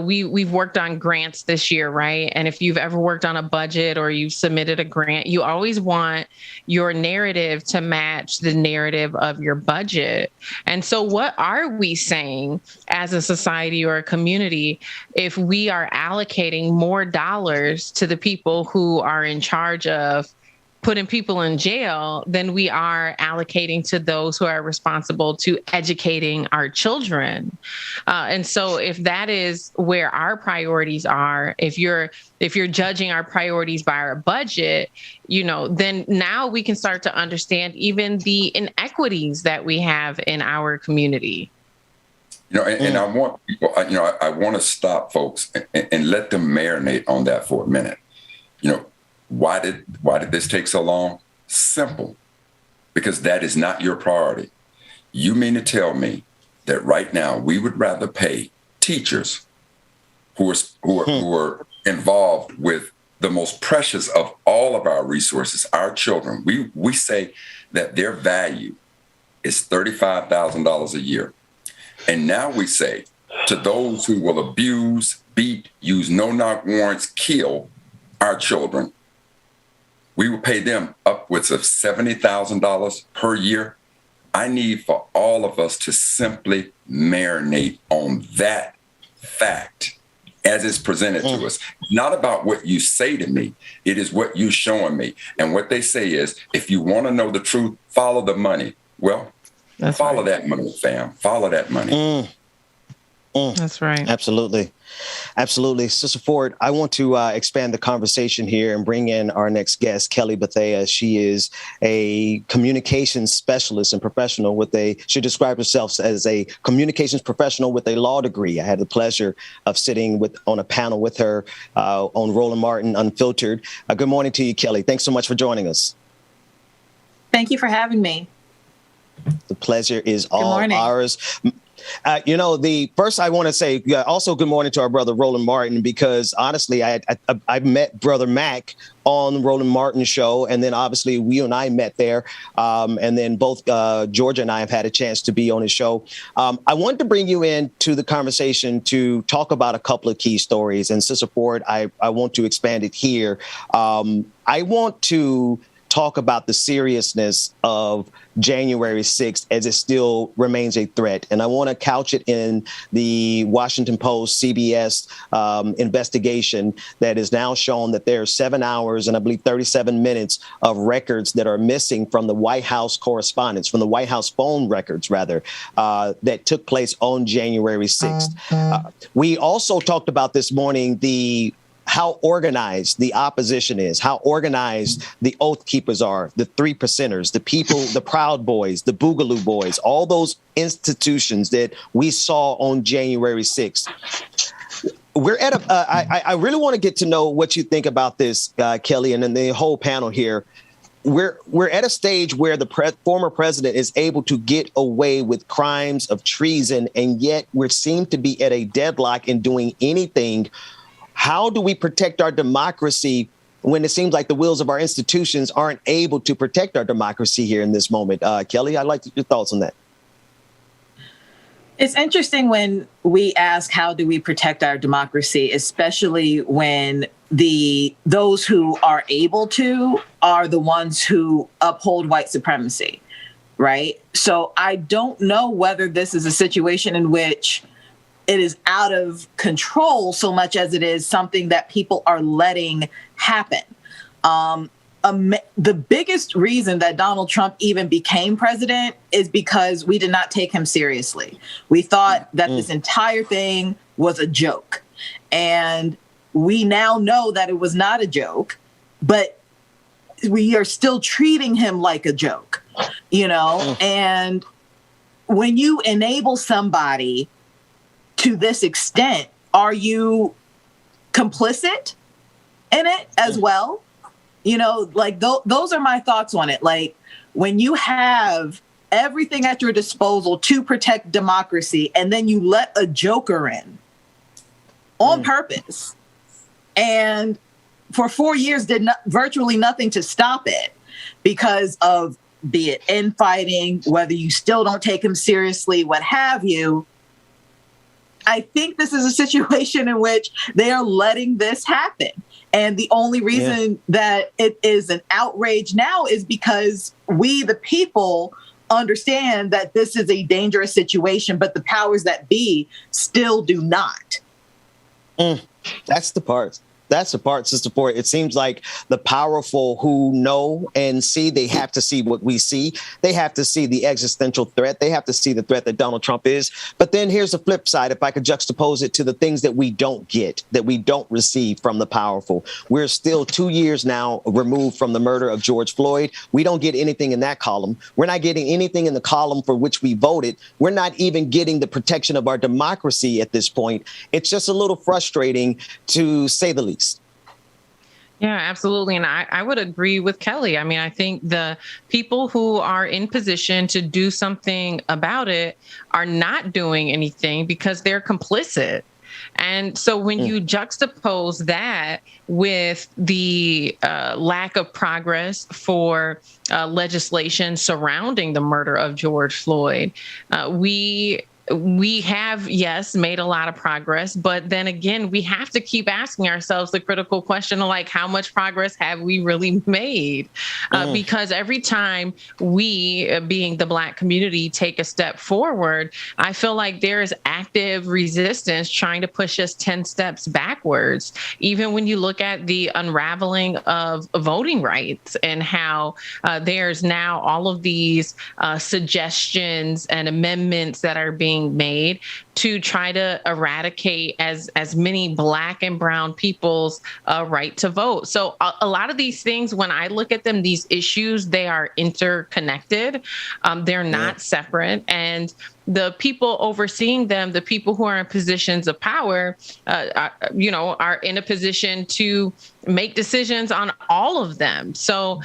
we've worked on grants this year, right? And if you've ever worked on a budget or you've submitted a grant, you always want your narrative to match the narrative of your budget. And so what are we saying as a society or a community if we are allocating more dollars to the people who are in charge of putting people in jail than we are allocating to those who are responsible to educating our children? And so if that is where our priorities are, if you're judging our priorities by our budget, then now we can start to understand even the inequities that we have in our community. And I want people, I want to stop folks and let them marinate on that for a minute. Why did this take so long? Simple, because that is not your priority. You mean to tell me that right now we would rather pay teachers who are involved with the most precious of all of our resources, our children. We say that their value is $35,000 a year. And now we say to those who will abuse, beat, use no-knock warrants, kill our children, we will pay them upwards of $70,000 per year. I need for all of us to simply marinate on that fact as it's presented to us. Not about what you say to me. It is what you're showing me. And what they say is, if you want to know the truth, follow the money. Well, follow that money, fam. Follow that money. That's right. Absolutely. Absolutely. Sister Ford, I want to expand the conversation here and bring in our next guest, Kelly Bethea. She is a communications specialist and professional she describes herself as a communications professional with a law degree. I had the pleasure of sitting on a panel with her on Roland Martin Unfiltered. Good morning to you, Kelly. Thanks so much for joining us. Thank you for having me. The pleasure is all ours. First I want to say also good morning to our brother Roland Martin, because honestly, I met Brother Mac on the Roland Martin show, and then obviously you and I met there, and then both Georgia and I have had a chance to be on his show. I wanted to bring you into the conversation to talk about a couple of key stories, and Sister Ford, I want to expand it here. I want to talk about the seriousness of January 6th as it still remains a threat. And I want to couch it in the Washington Post, CBS investigation that is now shown that there are 7 hours and I believe 37 minutes of records that are missing from the White House correspondence, from the White House phone records, rather, that took place on January 6th. We also talked about this morning how organized the opposition is, how organized the Oath Keepers are, the 3 percenters, the people, the Proud Boys, the Boogaloo Boys, all those institutions that we saw on January 6th. We're at I really want to get to know what you think about this, Kelly, and then the whole panel here. We're at a stage where the former president is able to get away with crimes of treason, and yet we seem to be at a deadlock in doing anything. How do we protect our democracy when it seems like the wheels of our institutions aren't able to protect our democracy here in this moment? Kelly, I'd like your thoughts on that. It's interesting when we ask, how do we protect our democracy, especially when those who are able to are the ones who uphold white supremacy, right? So I don't know whether this is a situation in which it is out of control so much as it is something that people are letting happen. The biggest reason that Donald Trump even became president is because we did not take him seriously. We thought that this entire thing was a joke. And we now know that it was not a joke, but we are still treating him like a joke, and when you enable somebody to this extent, are you complicit in it as well? Those are my thoughts on it. Like, when you have everything at your disposal to protect democracy, and then you let a joker in on purpose, and for 4 years did virtually nothing to stop it because of, be it infighting, whether you still don't take him seriously, what have you. I think this is a situation in which they are letting this happen. And the only reason that it is an outrage now is because we, the people, understand that this is a dangerous situation, but the powers that be still do not. That's the part. That's the part, Sister Ford. It seems like the powerful who know and see, they have to see what we see. They have to see the existential threat. They have to see the threat that Donald Trump is. But then here's the flip side. If I could juxtapose it to the things that we don't get, that we don't receive from the powerful. We're still 2 years now removed from the murder of George Floyd. We don't get anything in that column. We're not getting anything in the column for which we voted. We're not even getting the protection of our democracy at this point. It's just a little frustrating, to say the least. Yeah, absolutely. And I would agree with Kelly. I mean, I think the people who are in position to do something about it are not doing anything because they're complicit. And so when you juxtapose that with the lack of progress for legislation surrounding the murder of George Floyd, we we have, yes, made a lot of progress, but then again, we have to keep asking ourselves the critical question of like, how much progress have we really made? Because every time we, being the Black community, take a step forward, I feel like there is active resistance trying to push us 10 steps backwards. Even when you look at the unraveling of voting rights and how there's now all of these suggestions and amendments that are being made to try to eradicate as many Black and brown people's right to vote. So a lot of these things, when I look at them, these issues, they are interconnected. They're not separate. And the people overseeing them, the people who are in positions of power, are in a position to make decisions on all of them. So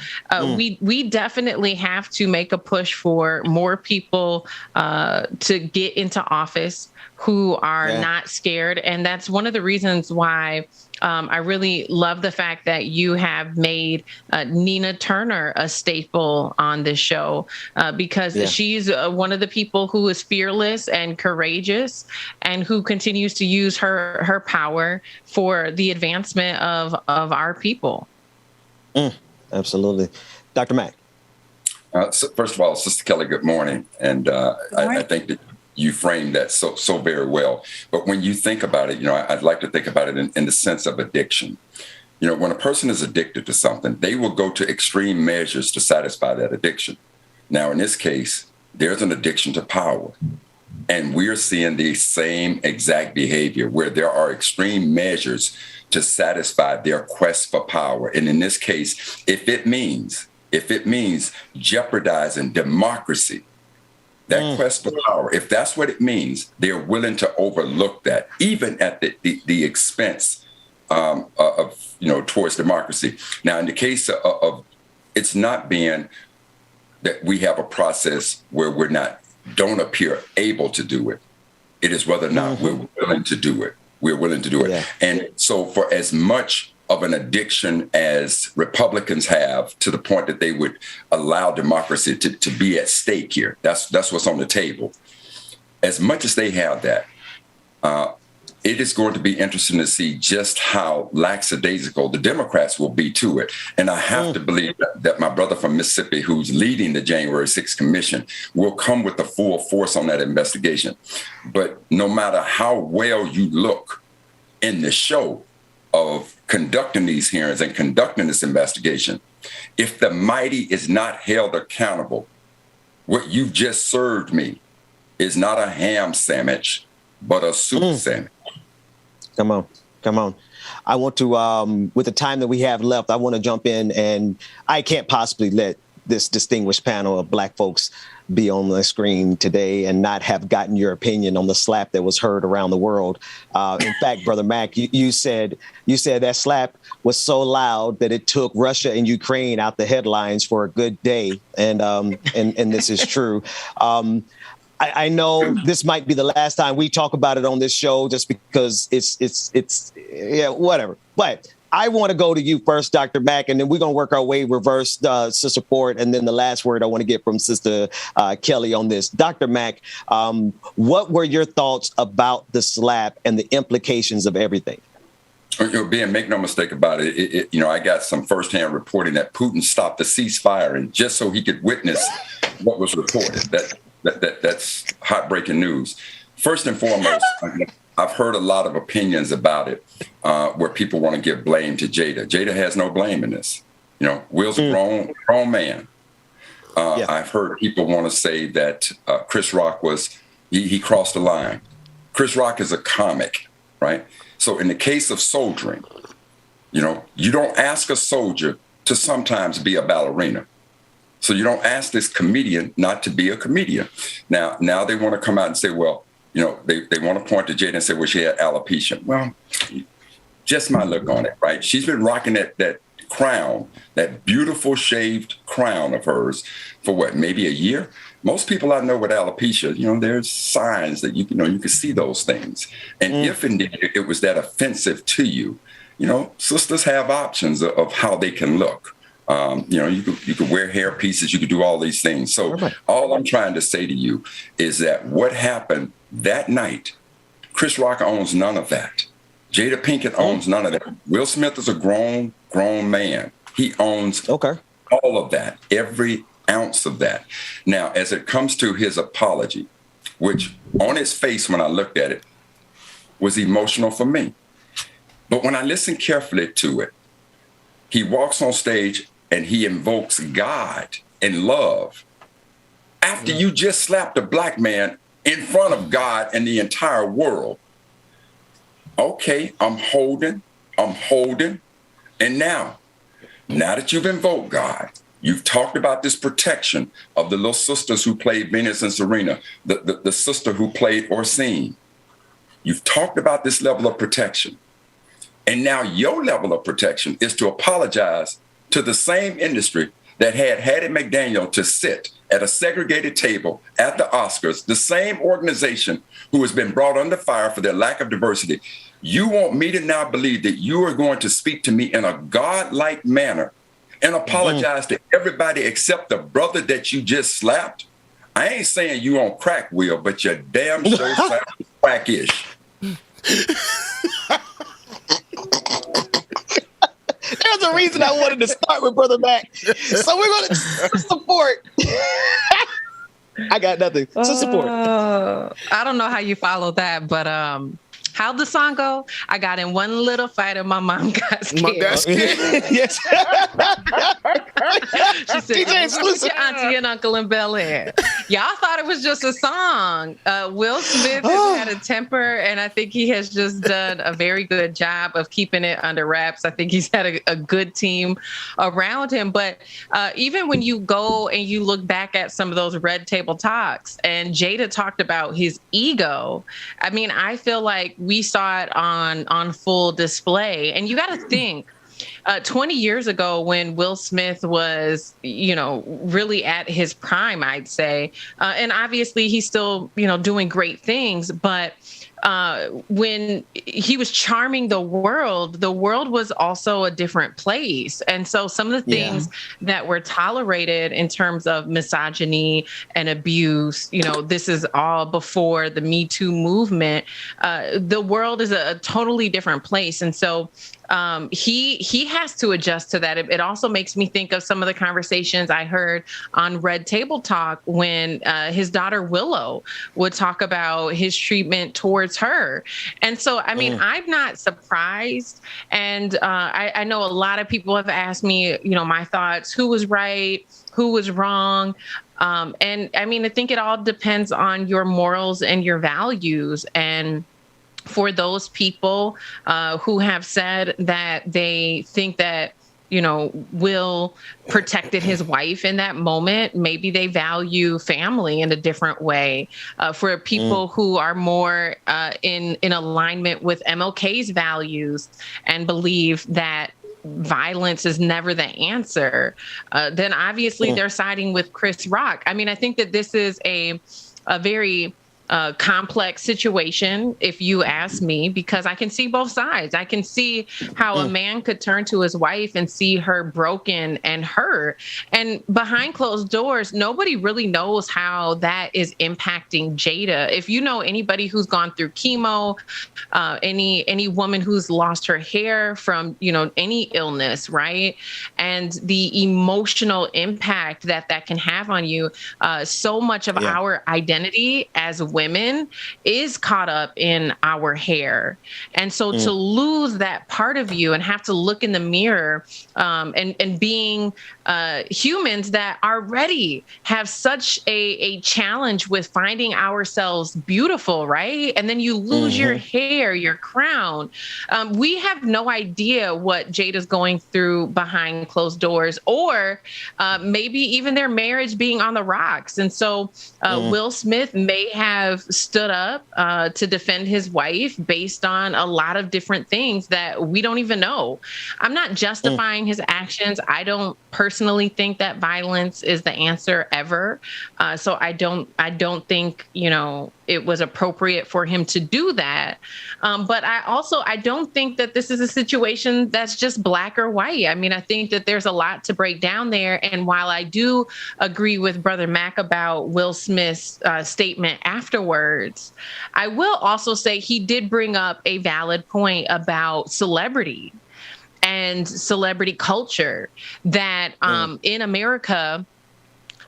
we definitely have to make a push for more people to get into office who are not scared. And that's one of the reasons why I really love the fact that you have made Nina Turner a staple on this show because she's one of the people who is fearless and courageous and who continues to use her power for the advancement of our people. Absolutely. Dr. Mack. So first of all, Sister Kelly, good morning. And I think that you framed that so very well. But when you think about it, I'd like to think about it in the sense of addiction. When a person is addicted to something, they will go to extreme measures to satisfy that addiction. Now, in this case, there's an addiction to power. And we're seeing the same exact behavior where there are extreme measures to satisfy their quest for power. And in this case, if it means jeopardizing democracy, that quest for power, if that's what it means, they're willing to overlook that, even at the expense of towards democracy. Now, in the case of it's not being that we have a process where don't appear able to do it. It is whether or not we're willing to do it. We're willing to do it. Yeah. And so for as much of an addiction as Republicans have to the point that they would allow democracy to be at stake here. That's what's on the table. As much as they have that, it is going to be interesting to see just how lackadaisical the Democrats will be to it. And I have to believe that my brother from Mississippi, who's leading the January 6th Commission, will come with the full force on that investigation. But no matter how well you look in the show of conducting these hearings and conducting this investigation, if the mighty is not held accountable, what you've just served me is not a ham sandwich, but a soup sandwich. Come on. I want to, with the time that we have left, I want to jump in, and I can't possibly let this distinguished panel of Black folks be on the screen today and not have gotten your opinion on the slap that was heard around the world. In fact, Brother Mack, you said that slap was so loud that it took Russia and Ukraine out the headlines for a good day, and this is true. I know this might be the last time we talk about it on this show, just because it's whatever. But I want to go to you first, Dr. Mack, and then we're going to work our way reverse to support. And then the last word I want to get from Sister Kelly on this. Dr. Mack, what were your thoughts about the slap and the implications of everything? Ben, make no mistake about it. I got some firsthand reporting that Putin stopped the ceasefire and just so he could witness what was reported. That's heartbreaking news. First and foremost, I've heard a lot of opinions about it where people want to give blame to Jada. Jada has no blame in this. Will's a grown man. I've heard people want to say that Chris Rock he crossed the line. Chris Rock is a comic, right? So in the case of soldiering, you don't ask a soldier to sometimes be a ballerina. So you don't ask this comedian not to be a comedian. Now they want to come out and say, well, they want to point to Jada and say, well, she had alopecia. Well, just my look on it, right? She's been rocking that crown, that beautiful shaved crown of hers for what, maybe a year? Most people I know with alopecia, there's signs that you can see those things. And if indeed it was that offensive to you, sisters have options of how they can look. You could wear hair pieces, you could do all these things. So all I'm trying to say to you is that what happened that night, Chris Rock owns none of that. Jada Pinkett owns none of that. Will Smith is a grown man. He owns all of that, every ounce of that. Now, as it comes to his apology, which on his face when I looked at it was emotional for me. But when I listened carefully to it, he walks on stage and he invokes God and love after you just slapped a black man in front of God and the entire world. Okay, I'm holding. And now that you've invoked God, you've talked about this protection of the little sisters who played Venus and Serena, the sister who played Orsine. You've talked about this level of protection. And now your level of protection is to apologize to the same industry that had Hattie McDaniel to sit at a segregated table at the Oscars, the same organization who has been brought under fire for their lack of diversity. You want me to now believe that you are going to speak to me in a God-like manner and apologize to everybody except the brother that you just slapped? I ain't saying you on crack, Will, but you damn sure sound crackish. There's a reason I wanted to start with Brother Mac. So we're going to support. I got nothing. So support. I don't know how you follow that, but how'd the song go? I got in one little fight and my mom got scared. Yes. She said, "Who's your auntie and uncle in Bel Air?" Y'all thought it was just a song. Will Smith has had a temper, and I think he has just done a very good job of keeping it under wraps. I think he's had a good team around him. But even when you go and you look back at some of those Red Table Talks, and Jada talked about his ego, I mean, I feel like we saw it on full display. And you got to think, 20 years ago when Will Smith was, really at his prime, I'd say, and obviously he's still, doing great things, but when he was charming the world was also a different place. And so some of the things that were tolerated in terms of misogyny and abuse, this is all before the Me Too movement. The world is a totally different place. And so he has to adjust to that. It also makes me think of some of the conversations I heard on Red Table Talk when his daughter Willow would talk about his treatment towards her. And so, I mean, I'm not surprised. And I know a lot of people have asked me, my thoughts, who was right, who was wrong. And I mean, I think it all depends on your morals and your values. And for those people who have said that they think that, Will protected his wife in that moment, maybe they value family in a different way. For people who are more in alignment with MLK's values and believe that violence is never the answer, then obviously they're siding with Chris Rock. I mean, I think that this is a very complex situation, if you ask me, because I can see both sides. I can see how a man could turn to his wife and see her broken and hurt. And behind closed doors, nobody really knows how that is impacting Jada. If you know anybody who's gone through chemo, any woman who's lost her hair from, any illness, right? And the emotional impact that can have on you, so much of our identity as women is caught up in our hair. And so to lose that part of you and have to look in the mirror and being humans that already have such a challenge with finding ourselves beautiful, right? And then you lose your hair, your crown. We have no idea what Jada's going through behind closed doors, or maybe even their marriage being on the rocks. And so Will Smith may have stood up to defend his wife based on a lot of different things that we don't even know. I'm not justifying his actions. I don't personally think that violence is the answer ever. So I don't think, it was appropriate for him to do that. But I don't think that this is a situation that's just black or white. I mean, I think that there's a lot to break down there. And while I do agree with Brother Mac about Will Smith's statement afterwards, I will also say he did bring up a valid point about celebrity and celebrity culture, that in America,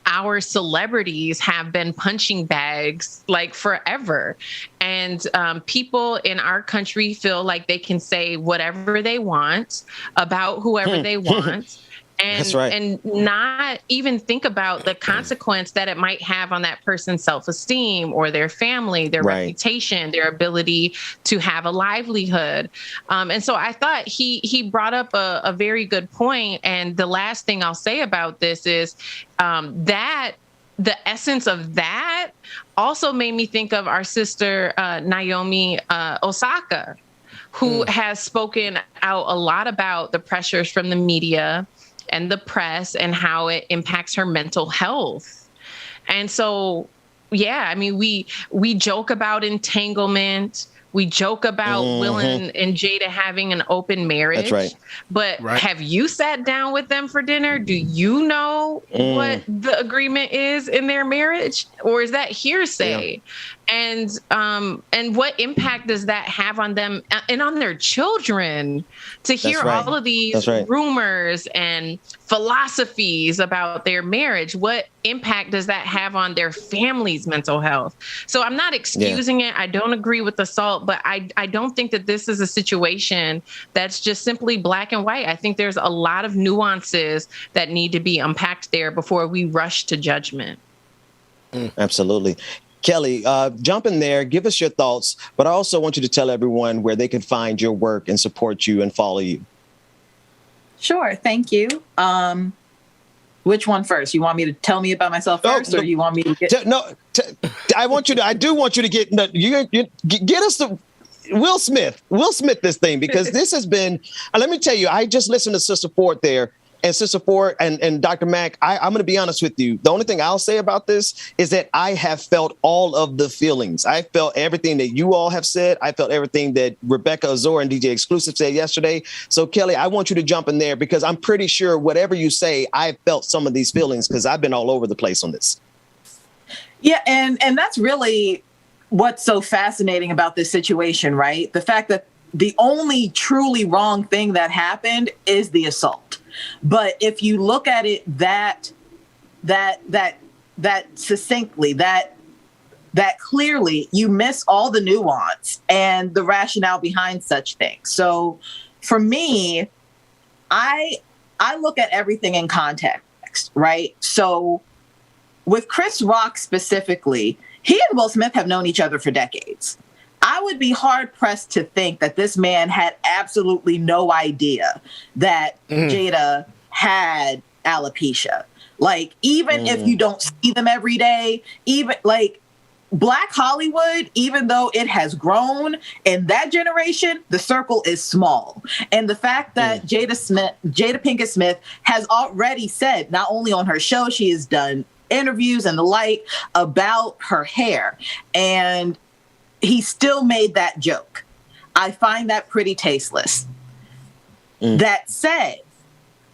our celebrities have been punching bags like forever. And people in our country feel like they can say whatever they want about whoever they want. And, That's right. and not even think about the consequence that it might have on that person's self-esteem or their family, their reputation, their ability to have a livelihood. And so I thought he brought up a very good point. And the last thing I'll say about this is that the essence of that also made me think of our sister, Naomi Osaka, who has spoken out a lot about the pressures from the media and the press and how it impacts her mental health. And so, yeah, I mean, we joke about entanglement. We joke about Will and Jada having an open marriage. That's right. But have you sat down with them for dinner? Do you know what the agreement is in their marriage? Or is that hearsay? Yeah. And what impact does that have on them and on their children to hear all of these rumors and philosophies about their marriage? What impact does that have on their family's mental health? So I'm not excusing it. I don't agree with assault, but I don't think that this is a situation that's just simply black and white. I think there's a lot of nuances that need to be unpacked there before we rush to judgment. Absolutely. Kelly, jump in there, give us your thoughts, but I also want you to tell everyone where they can find your work and support you and follow you. Sure. Thank you. Which one first? You want me to tell me about myself first, or you want me to get? I do want you to get get us the Will Smith. Will Smith this thing, because this has been. Let me tell you, I just listened to Sister Ford there. And Sister Ford and Dr. Mack, I'm going to be honest with you. The only thing I'll say about this is that I have felt all of the feelings. I felt everything that you all have said. I felt everything that Rebecca Azor and DJ Exclusive said yesterday. So, Kelly, I want you to jump in there, because I'm pretty sure whatever you say, I felt some of these feelings, because I've been all over the place on this. Yeah, and that's really what's so fascinating about this situation, right? The fact that the only truly wrong thing that happened is the assault. But if you look at it that succinctly, that clearly, you miss all the nuance and the rationale behind such things. So for me, I look at everything in context, right? So with Chris Rock specifically, he and Will Smith have known each other for decades. I would be hard pressed to think that this man had absolutely no idea that Jada had alopecia. Like, even if you don't see them every day, even like Black Hollywood, even though it has grown in that generation, the circle is small. And the fact that Jada Pinkett Smith has already said, not only on her show, she has done interviews and the like about her hair, and he still made that joke. I find that pretty tasteless. That said,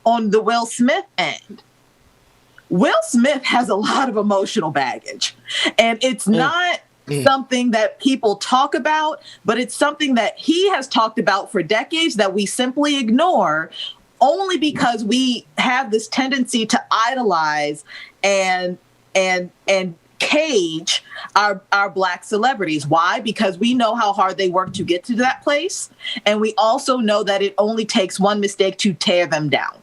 on the Will Smith end, Will Smith has a lot of emotional baggage. And it's not something that people talk about, but it's something that he has talked about for decades that we simply ignore, only because we have this tendency to idolize and cage our Black celebrities. Why? Because we know how hard they work to get to that place. And we also know that it only takes one mistake to tear them down.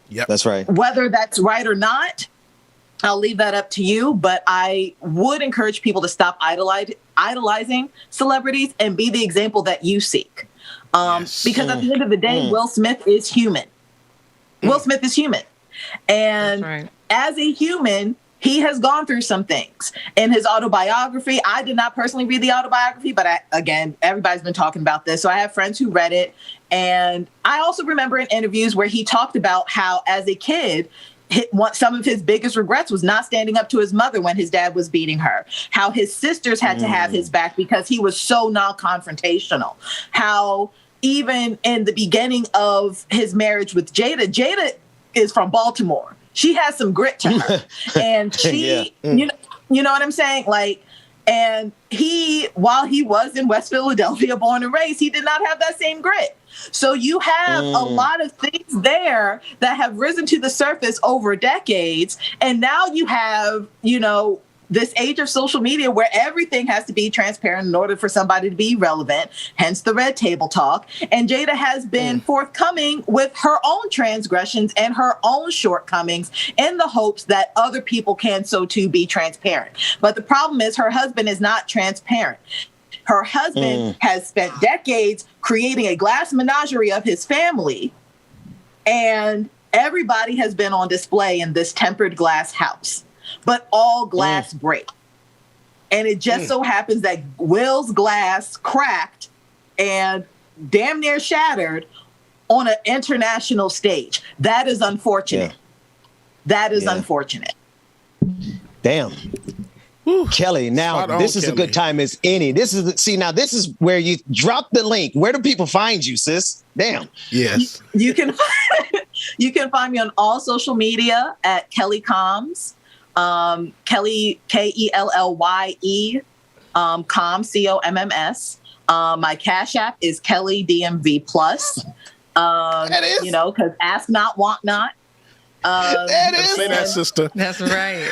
Yep, that's right. Whether that's right or not, I'll leave that up to you. But I would encourage people to stop idolizing celebrities and be the example that you seek. Because at the end of the day, Will Smith is human. Will Smith is human. And as a human, he has gone through some things. In his autobiography, I did not personally read the autobiography, but again, everybody's been talking about this. So I have friends who read it. And I also remember in interviews where he talked about how, as a kid, some of his biggest regrets was not standing up to his mother when his dad was beating her. How his sisters had to have his back because he was so non-confrontational. How even in the beginning of his marriage with Jada is from Baltimore. She has some grit to her. And she, you know what I'm saying? Like, and while he was in West Philadelphia, born and raised, he did not have that same grit. So you have a lot of things there that have risen to the surface over decades. And now you have, this age of social media where everything has to be transparent in order for somebody to be relevant, hence the red table talk. And Jada has been forthcoming with her own transgressions and her own shortcomings in the hopes that other people can so too be transparent. But the problem is her husband is not transparent. Her husband has spent decades creating a glass menagerie of his family, and everybody has been on display in this tempered glass house. But all glass break. And it just so happens that Will's glass cracked and damn near shattered on an international stage. That is unfortunate. That is unfortunate. Damn. Kelly, now this is a good time as any. This is where you drop the link. Where do people find you, sis? Damn. Yes. You can find me on all social media at Kelly Combs. Kelly, Kellye, Comms, COMMS. My Cash App is Kelly DMV Plus. That is, because ask not, want not. That is, say that, sister. That's right.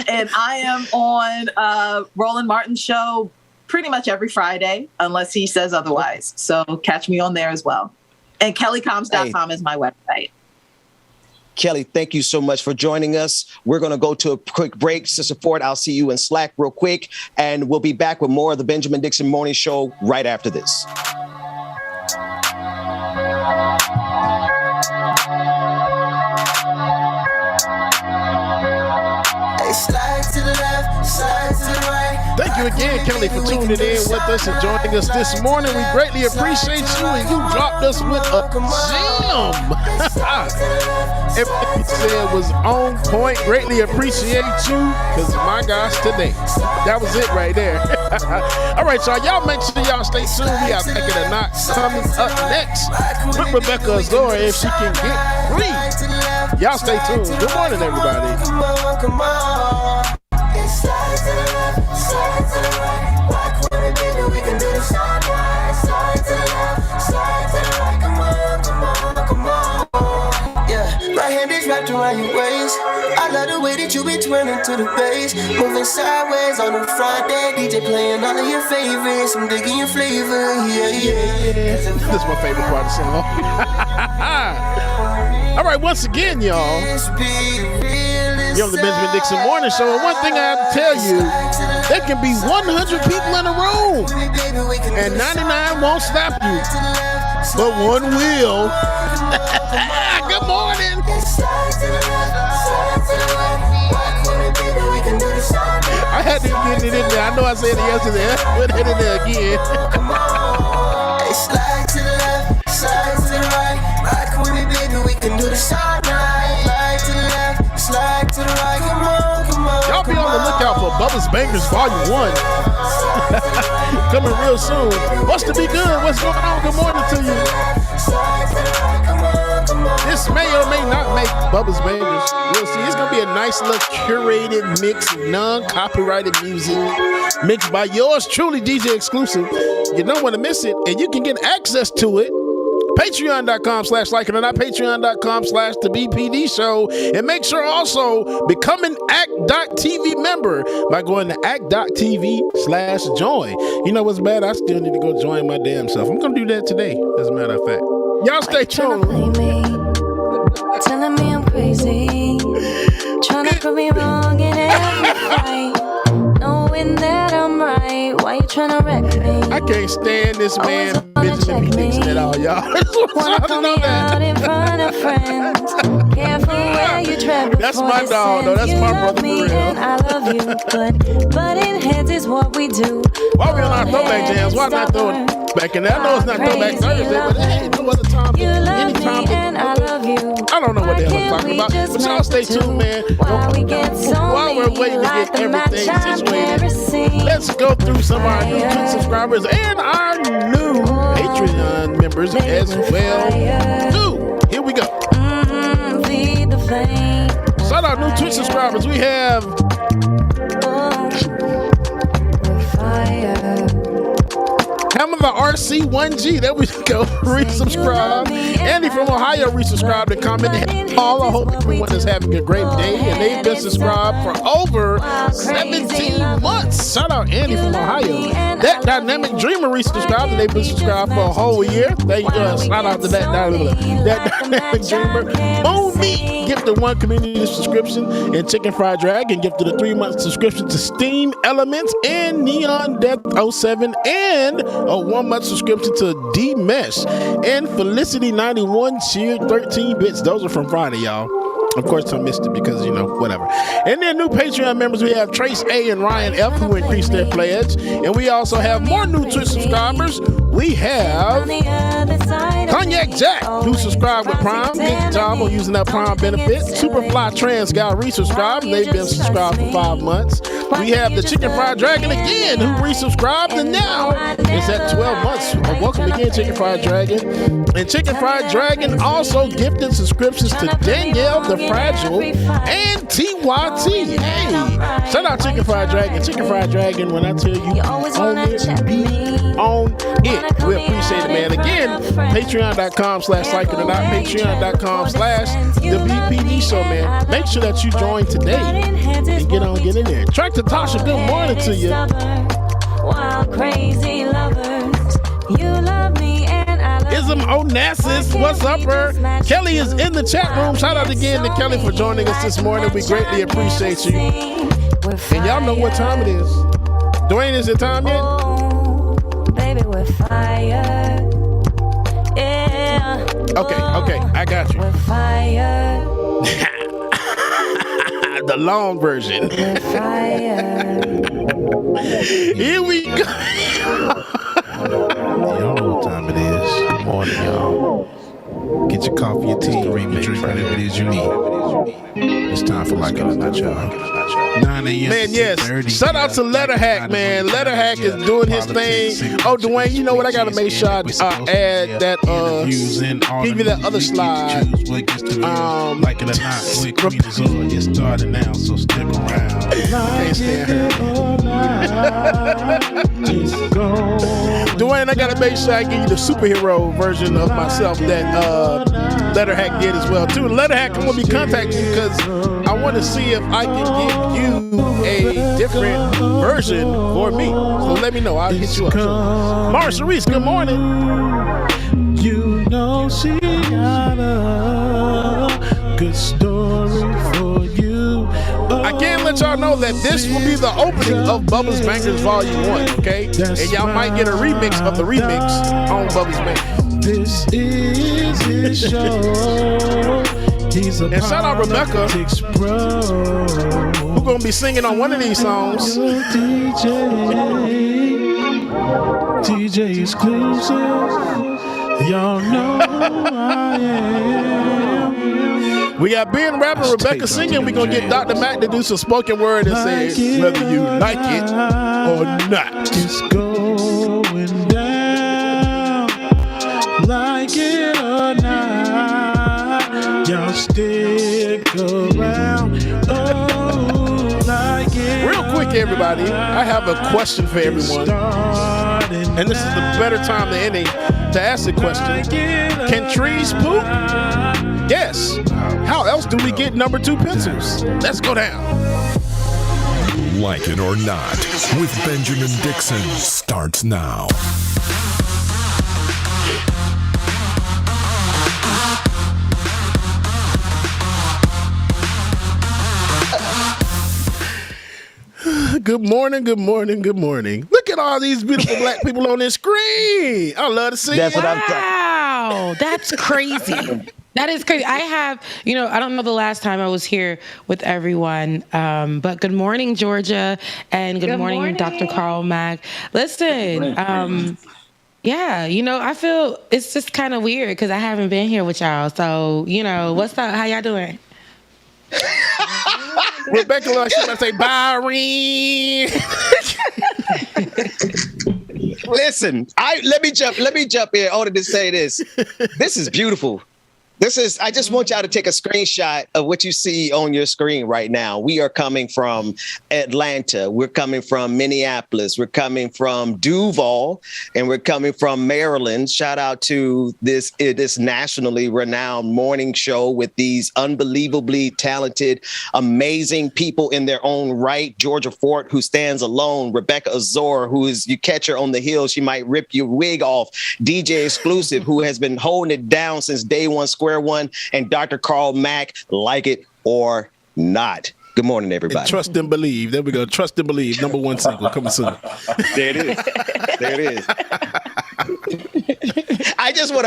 And I am on Roland Martin's show pretty much every Friday, unless he says otherwise. So catch me on there as well. And kellycombs.com is my website. Kelly, thank you so much for joining us. We're going to go to a quick break. Sister Ford, I'll see you in Slack real quick, and we'll be back with more of the Benjamin Dixon Morning Show right after this. Thank you again, Kelly, for tuning in with us and joining us this morning. We greatly appreciate you, and you dropped us with a gem. Everything you said was on point. Greatly appreciate you, because my gosh, today. That was it right there. All right, y'all make sure y'all stay tuned. We got Back in the Knot coming up next with Rebecca Azora if she can get free. Y'all stay tuned. Good morning, everybody. Come on. Slide to the left, slide to the right. Why couldn't baby, we can do the slide right. Slide to the left, slide to the right. Come on. Yeah, right hand is wrapped around your waist. I love the way that you be twirling to the bass. Moving sideways on a Friday. DJ playing all of your favorites. I'm digging your flavor. Yeah. This is my favorite part of the song. All right, once again, y'all. You're on the Benjamin Dixon Morning Show. And one thing I have to tell you, there can be 100 people in a room and 99 won't stop you, but one will. Good morning. I had to get it in there. I know I said it yesterday. Put it in there again. Slide to the left, slide to the right. Rock with me, baby, we can do the side right. Slide to the left, slide to the right. Come on. Y'all be on the lookout for Bubba's Bangers Volume 1. Coming real soon. What's to be good? What's going on? Good morning to you. This may or may not make Bubba's Bangers. We'll see. It's going to be a nice little curated mix of non-copyrighted music mixed by yours truly, DJ Exclusive. You don't want to miss it, and you can get access to it. Patreon.com/LikeItOrNot, Patreon.com/The BPD Show. And make sure also become an act.tv member by going to act.tv/join. You know what's bad? I still need to go join my damn self. I'm going to do that today, as a matter of fact. Y'all stay tuned. Telling me I'm crazy, trying to prove me wrong in every fight, knowing that I'm right. Why you trying to wreck me? I can't stand this man, Benjamin Dixon at all, y'all. Wanna call me out in front of friends. Careful where you tread. That's my dog, though. That's my brother for real. I love you, but in heads is what we do. Why we on our throwback jams? Why not throw it back in there? I know it's not throwback Thursday, but hey, no other time. You love me and I don't know what the hell I'm talking about. But y'all stay tuned, man. While we're waiting to get everything situated, let's go through some of our new Twitch subscribers and our new Patreon members as well. Here we go. Shout out new Twitch subscribers. We have Hammer the RC1G. There we go. Resubscribe. Andy from Ohio resubscribed and commented. All I hope everyone is having a great day. And they've been subscribed for over 17 months. Shout out Andy from Ohio. That Dynamic Dreamer resubscribed and they've been subscribed for a whole year. Thank you. Shout out to that Dynamic Dreamer. Moon Meat gifted 1 community subscription, and Chicken Fried Dragon gifted a 3-month subscription to Steam Elements and Neon Death 07 and a 1-month subscription to D-Mesh. And Felicity91 cheered 13 bits. Those are from Friday, y'all. Of course, I missed it because, whatever. And then new Patreon members, we have Trace A and Ryan F, who increased their pledge. And we also have more new Twitch subscribers. We have Cognac Jack, who subscribed with Prime. Good job on using that Prime benefit. Superfly Trans Guy resubscribed. They've been subscribed for 5 months. We have the Chicken Fried Dragon again, who resubscribed, and now it's at 12 months. Welcome again, Chicken Fried Dragon. And Chicken Fried Dragon also gifted subscriptions to Danielle the Fragile and TYT. Hey, shout out Chicken Fried Dragon. Chicken Fried Dragon, when I tell you, on it. We appreciate it, man. Again, patreon.com/like it or not, patreon.com/the BPD show, man. Make sure that you join today and get in there. Track to Tasha, good morning to you. Wild, crazy lovers, you love me and I love Ism Onassis, what's up, her? Kelly is in the chat room. Shout out again to Kelly for joining us this morning. We greatly appreciate you. And y'all know what time it is. Dwayne, is it time yet? Baby, we're fire. Yeah. Okay, I got you. We're fire. The long version. We're fire. Here we go. Y'all know what time it is. Good morning, y'all. Get your coffee, your tea, your drink, whatever it is you need. It's time for Like It or Not, y'all. 9 a.m. Man, yes. Shout out to Letterhack, man. Letterhack is doing his thing. Oh, Dwayne, you know what? I gotta make sure I add that. Give me that other slide. Like it or not, quick queen is on. Get started now, so stick around. Can't stand her. Dwayne, I gotta make sure I give you the superhero version of myself that Letterhack did as well too. Letterhack, I'm gonna be contacting you because I want to see if I can give you a different version for me. So let me know. I'll hit you up. Marsha Reese, good morning. You know she got a good story for you. I can't let y'all know that this will be the opening of Bubba's Bangers Volume 1, okay? And y'all might get a remix of the remix on Bubba's Bangers. This is his show. And shout out Rebecca, who's gonna be singing on one of these songs. DJ exclusive. Y'all know who I am. We got Ben rapping, Rebecca singing. We're gonna get Dr. Mac to do some spoken word and say whether you like it or not. It's going down. Like it or not. Y'all stick around. Oh, like it. Real quick, everybody, I have a question for everyone. And this is the better time than any to ask the question. Can trees poop? Yes. How else do we get number 2 pencils? Let's go down. Like It or Not with Benjamin Dixon starts now. Good morning, good morning, good morning. Look at all these beautiful black people on this screen. I love to see That's what I'm Wow, that's crazy. That is crazy. I have, I don't know the last time I was here with everyone, but good morning, Georgia, and good morning, Dr. Carl Mack. Listen, Yeah, I feel it's just kind of weird because I haven't been here with y'all. So, what's up? How y'all doing? Rebecca, she might say, Byron. Listen, let me jump in. I wanted to say this. This is beautiful. I just want y'all to take a screenshot of what you see on your screen right now. We are coming from Atlanta. We're coming from Minneapolis. We're coming from Duval, and we're coming from Maryland. Shout out to this nationally renowned morning show with these unbelievably talented, amazing people in their own right. Georgia Fort, who stands alone. Rebecca Azor, you catch her on the hill, she might rip your wig off. DJ Exclusive, who has been holding it down since day one, square one, and Dr. Carl Mack, like it or not. Good morning, everybody. And Trust and Believe. There we go. Trust and Believe. Number 1 single coming soon. There it is. There it is. I just want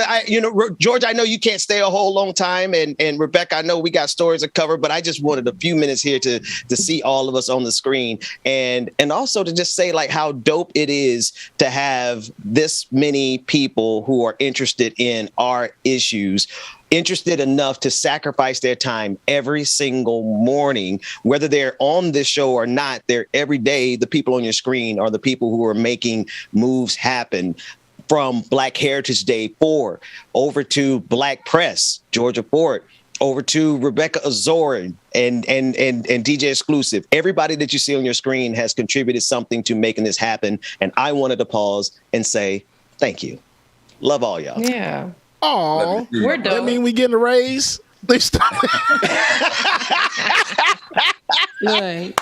to, George, I know you can't stay a whole long time. And Rebecca, I know we got stories to cover, but I just wanted a few minutes here to see all of us on the screen and also to just say like how dope it is to have this many people who are interested in our issues, interested enough to sacrifice their time every single morning, whether they're on this show or not. They're every day. The people on your screen are the people who are making moves happen. From Black Heritage Day 4 over to Black Press, Georgia Fort, over to Rebecca Azor and DJ Exclusive. Everybody that you see on your screen has contributed something to making this happen. And I wanted to pause and say thank you. Love all y'all. Yeah. Oh, we're dope. I mean, we getting a raise. Good.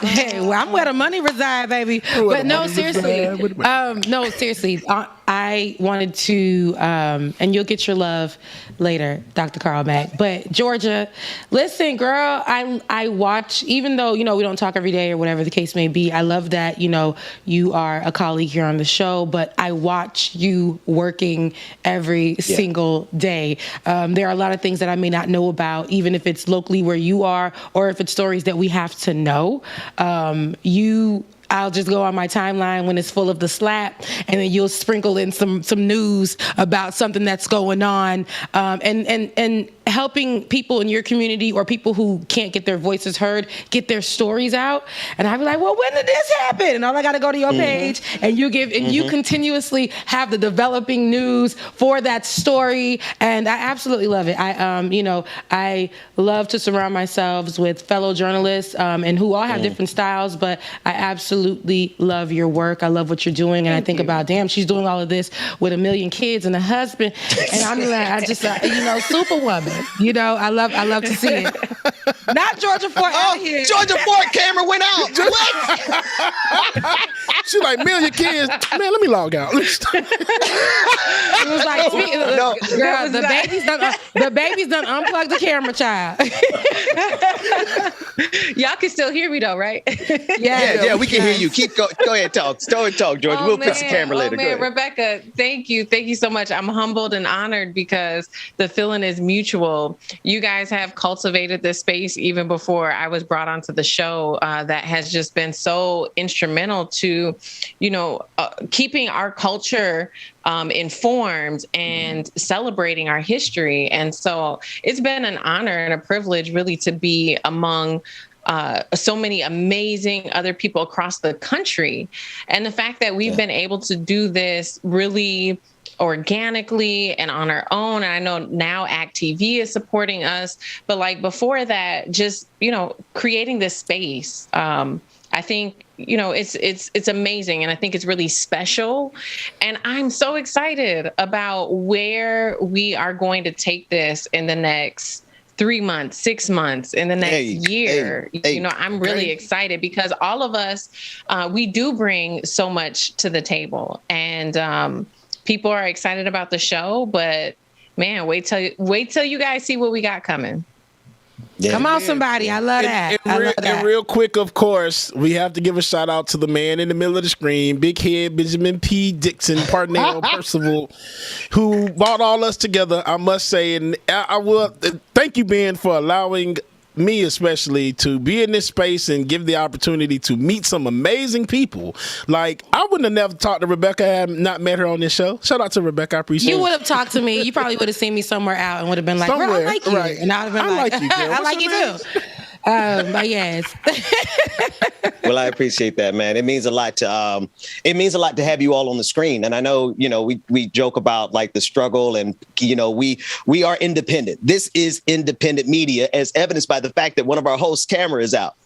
Hey, well, I'm where the money reside, baby. But no, seriously. I wanted to, and you'll get your love later, Dr. Carl Mack. But Georgia, listen, girl, I watch, even though, we don't talk every day or whatever the case may be. I love that, you are a colleague here on the show, but I watch you working every single day. There are a lot of things that I may not know about, even if it's locally where you are, or if it's stories that we have to know. I'll just go on my timeline when it's full of the slap, and then you'll sprinkle in some news about something that's going on, and helping people in your community or people who can't get their voices heard get their stories out. And I'd be like, well, when did this happen? And all I got to go to your page, and you continuously have the developing news for that story, and I absolutely love it. I love to surround myself with fellow journalists, and who all have different styles, but I absolutely love your work. I love what you're doing, and I think about, damn, she's doing all of this with 1 million kids and a husband, and I'm like, superwoman. I love to see it. Not Georgia Fort out here. Georgia Fort camera went out. What? She's like, 1 million kids. Man, let me log out. It was like, girl, the baby's done unplugged the camera, child. Y'all can still hear me though, right? Yeah, we can hear you. Go ahead, talk. George. We'll fix the camera later. Man, Rebecca, thank you so much. I'm humbled and honored because the feeling is mutual. You guys have cultivated this space even before I was brought onto the show. That has just been so instrumental to, keeping our culture informed and celebrating our history. And so it's been an honor and a privilege really to be among so many amazing other people across the country. And the fact that we've been able to do this really organically and on our own. And I know now ACT TV is supporting us, but like before that, just, creating this space, I think, it's amazing. And I think it's really special. And I'm so excited about where we are going to take this in the next 3 months, 6 months, in the next year. I'm really excited because all of us, we do bring so much to the table, and people are excited about the show, but man, wait till you guys see what we got coming. Yeah. Come on, somebody. I love that. And real quick, of course, we have to give a shout out to the man in the middle of the screen, Big Head Benjamin P. Dixon, Parnell Percival, who brought all us together, I must say. And I will thank you, Ben, for allowing me especially to be in this space and give the opportunity to meet some amazing people. Like, I wouldn't have never talked to Rebecca had not met her on this show. Shout out to Rebecca. I appreciate it. You would have talked to me. You probably would have seen me somewhere out and would have been like, Somewhere, "Girl, I like you." right. And I would have been I like, like you, girl. I What's like you your too. But yes. Well, I appreciate that, man. It means a lot to have you all on the screen. And I know, we joke about like the struggle, and we are independent. This is independent media, as evidenced by the fact that one of our hosts' camera is out.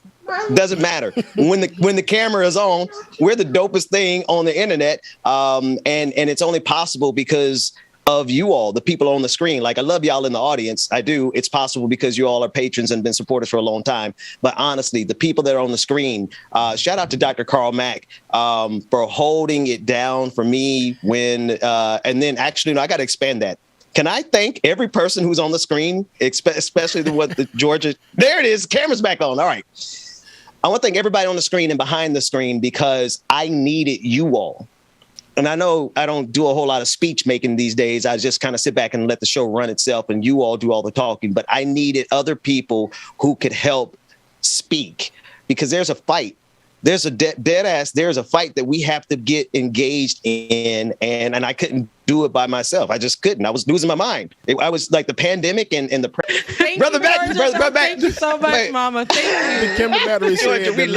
Doesn't matter. When the camera is on, we're the dopest thing on the internet. And it's only possible because of you all, the people on the screen. Like, I love y'all in the audience. I do. It's possible because you all are patrons and been supporters for a long time. But honestly, the people that are on the screen, shout out to Dr. Carl Mack for holding it down for me when, and then actually, I got to expand that. Can I thank every person who's on the screen, especially the Georgia? There it is. Camera's back on. All right. I want to thank everybody on the screen and behind the screen because I needed you all. And I know I don't do a whole lot of speech making these days. I just kind of sit back and let the show run itself and you all do all the talking. But I needed other people who could help speak because there's a fight. There's a dead ass. There's a fight that we have to get engaged in. And I couldn't do it by myself. I just couldn't. I was losing my mind. I was like the pandemic and the brother back. Thank you so much, Mama. Thank you. The camera battery said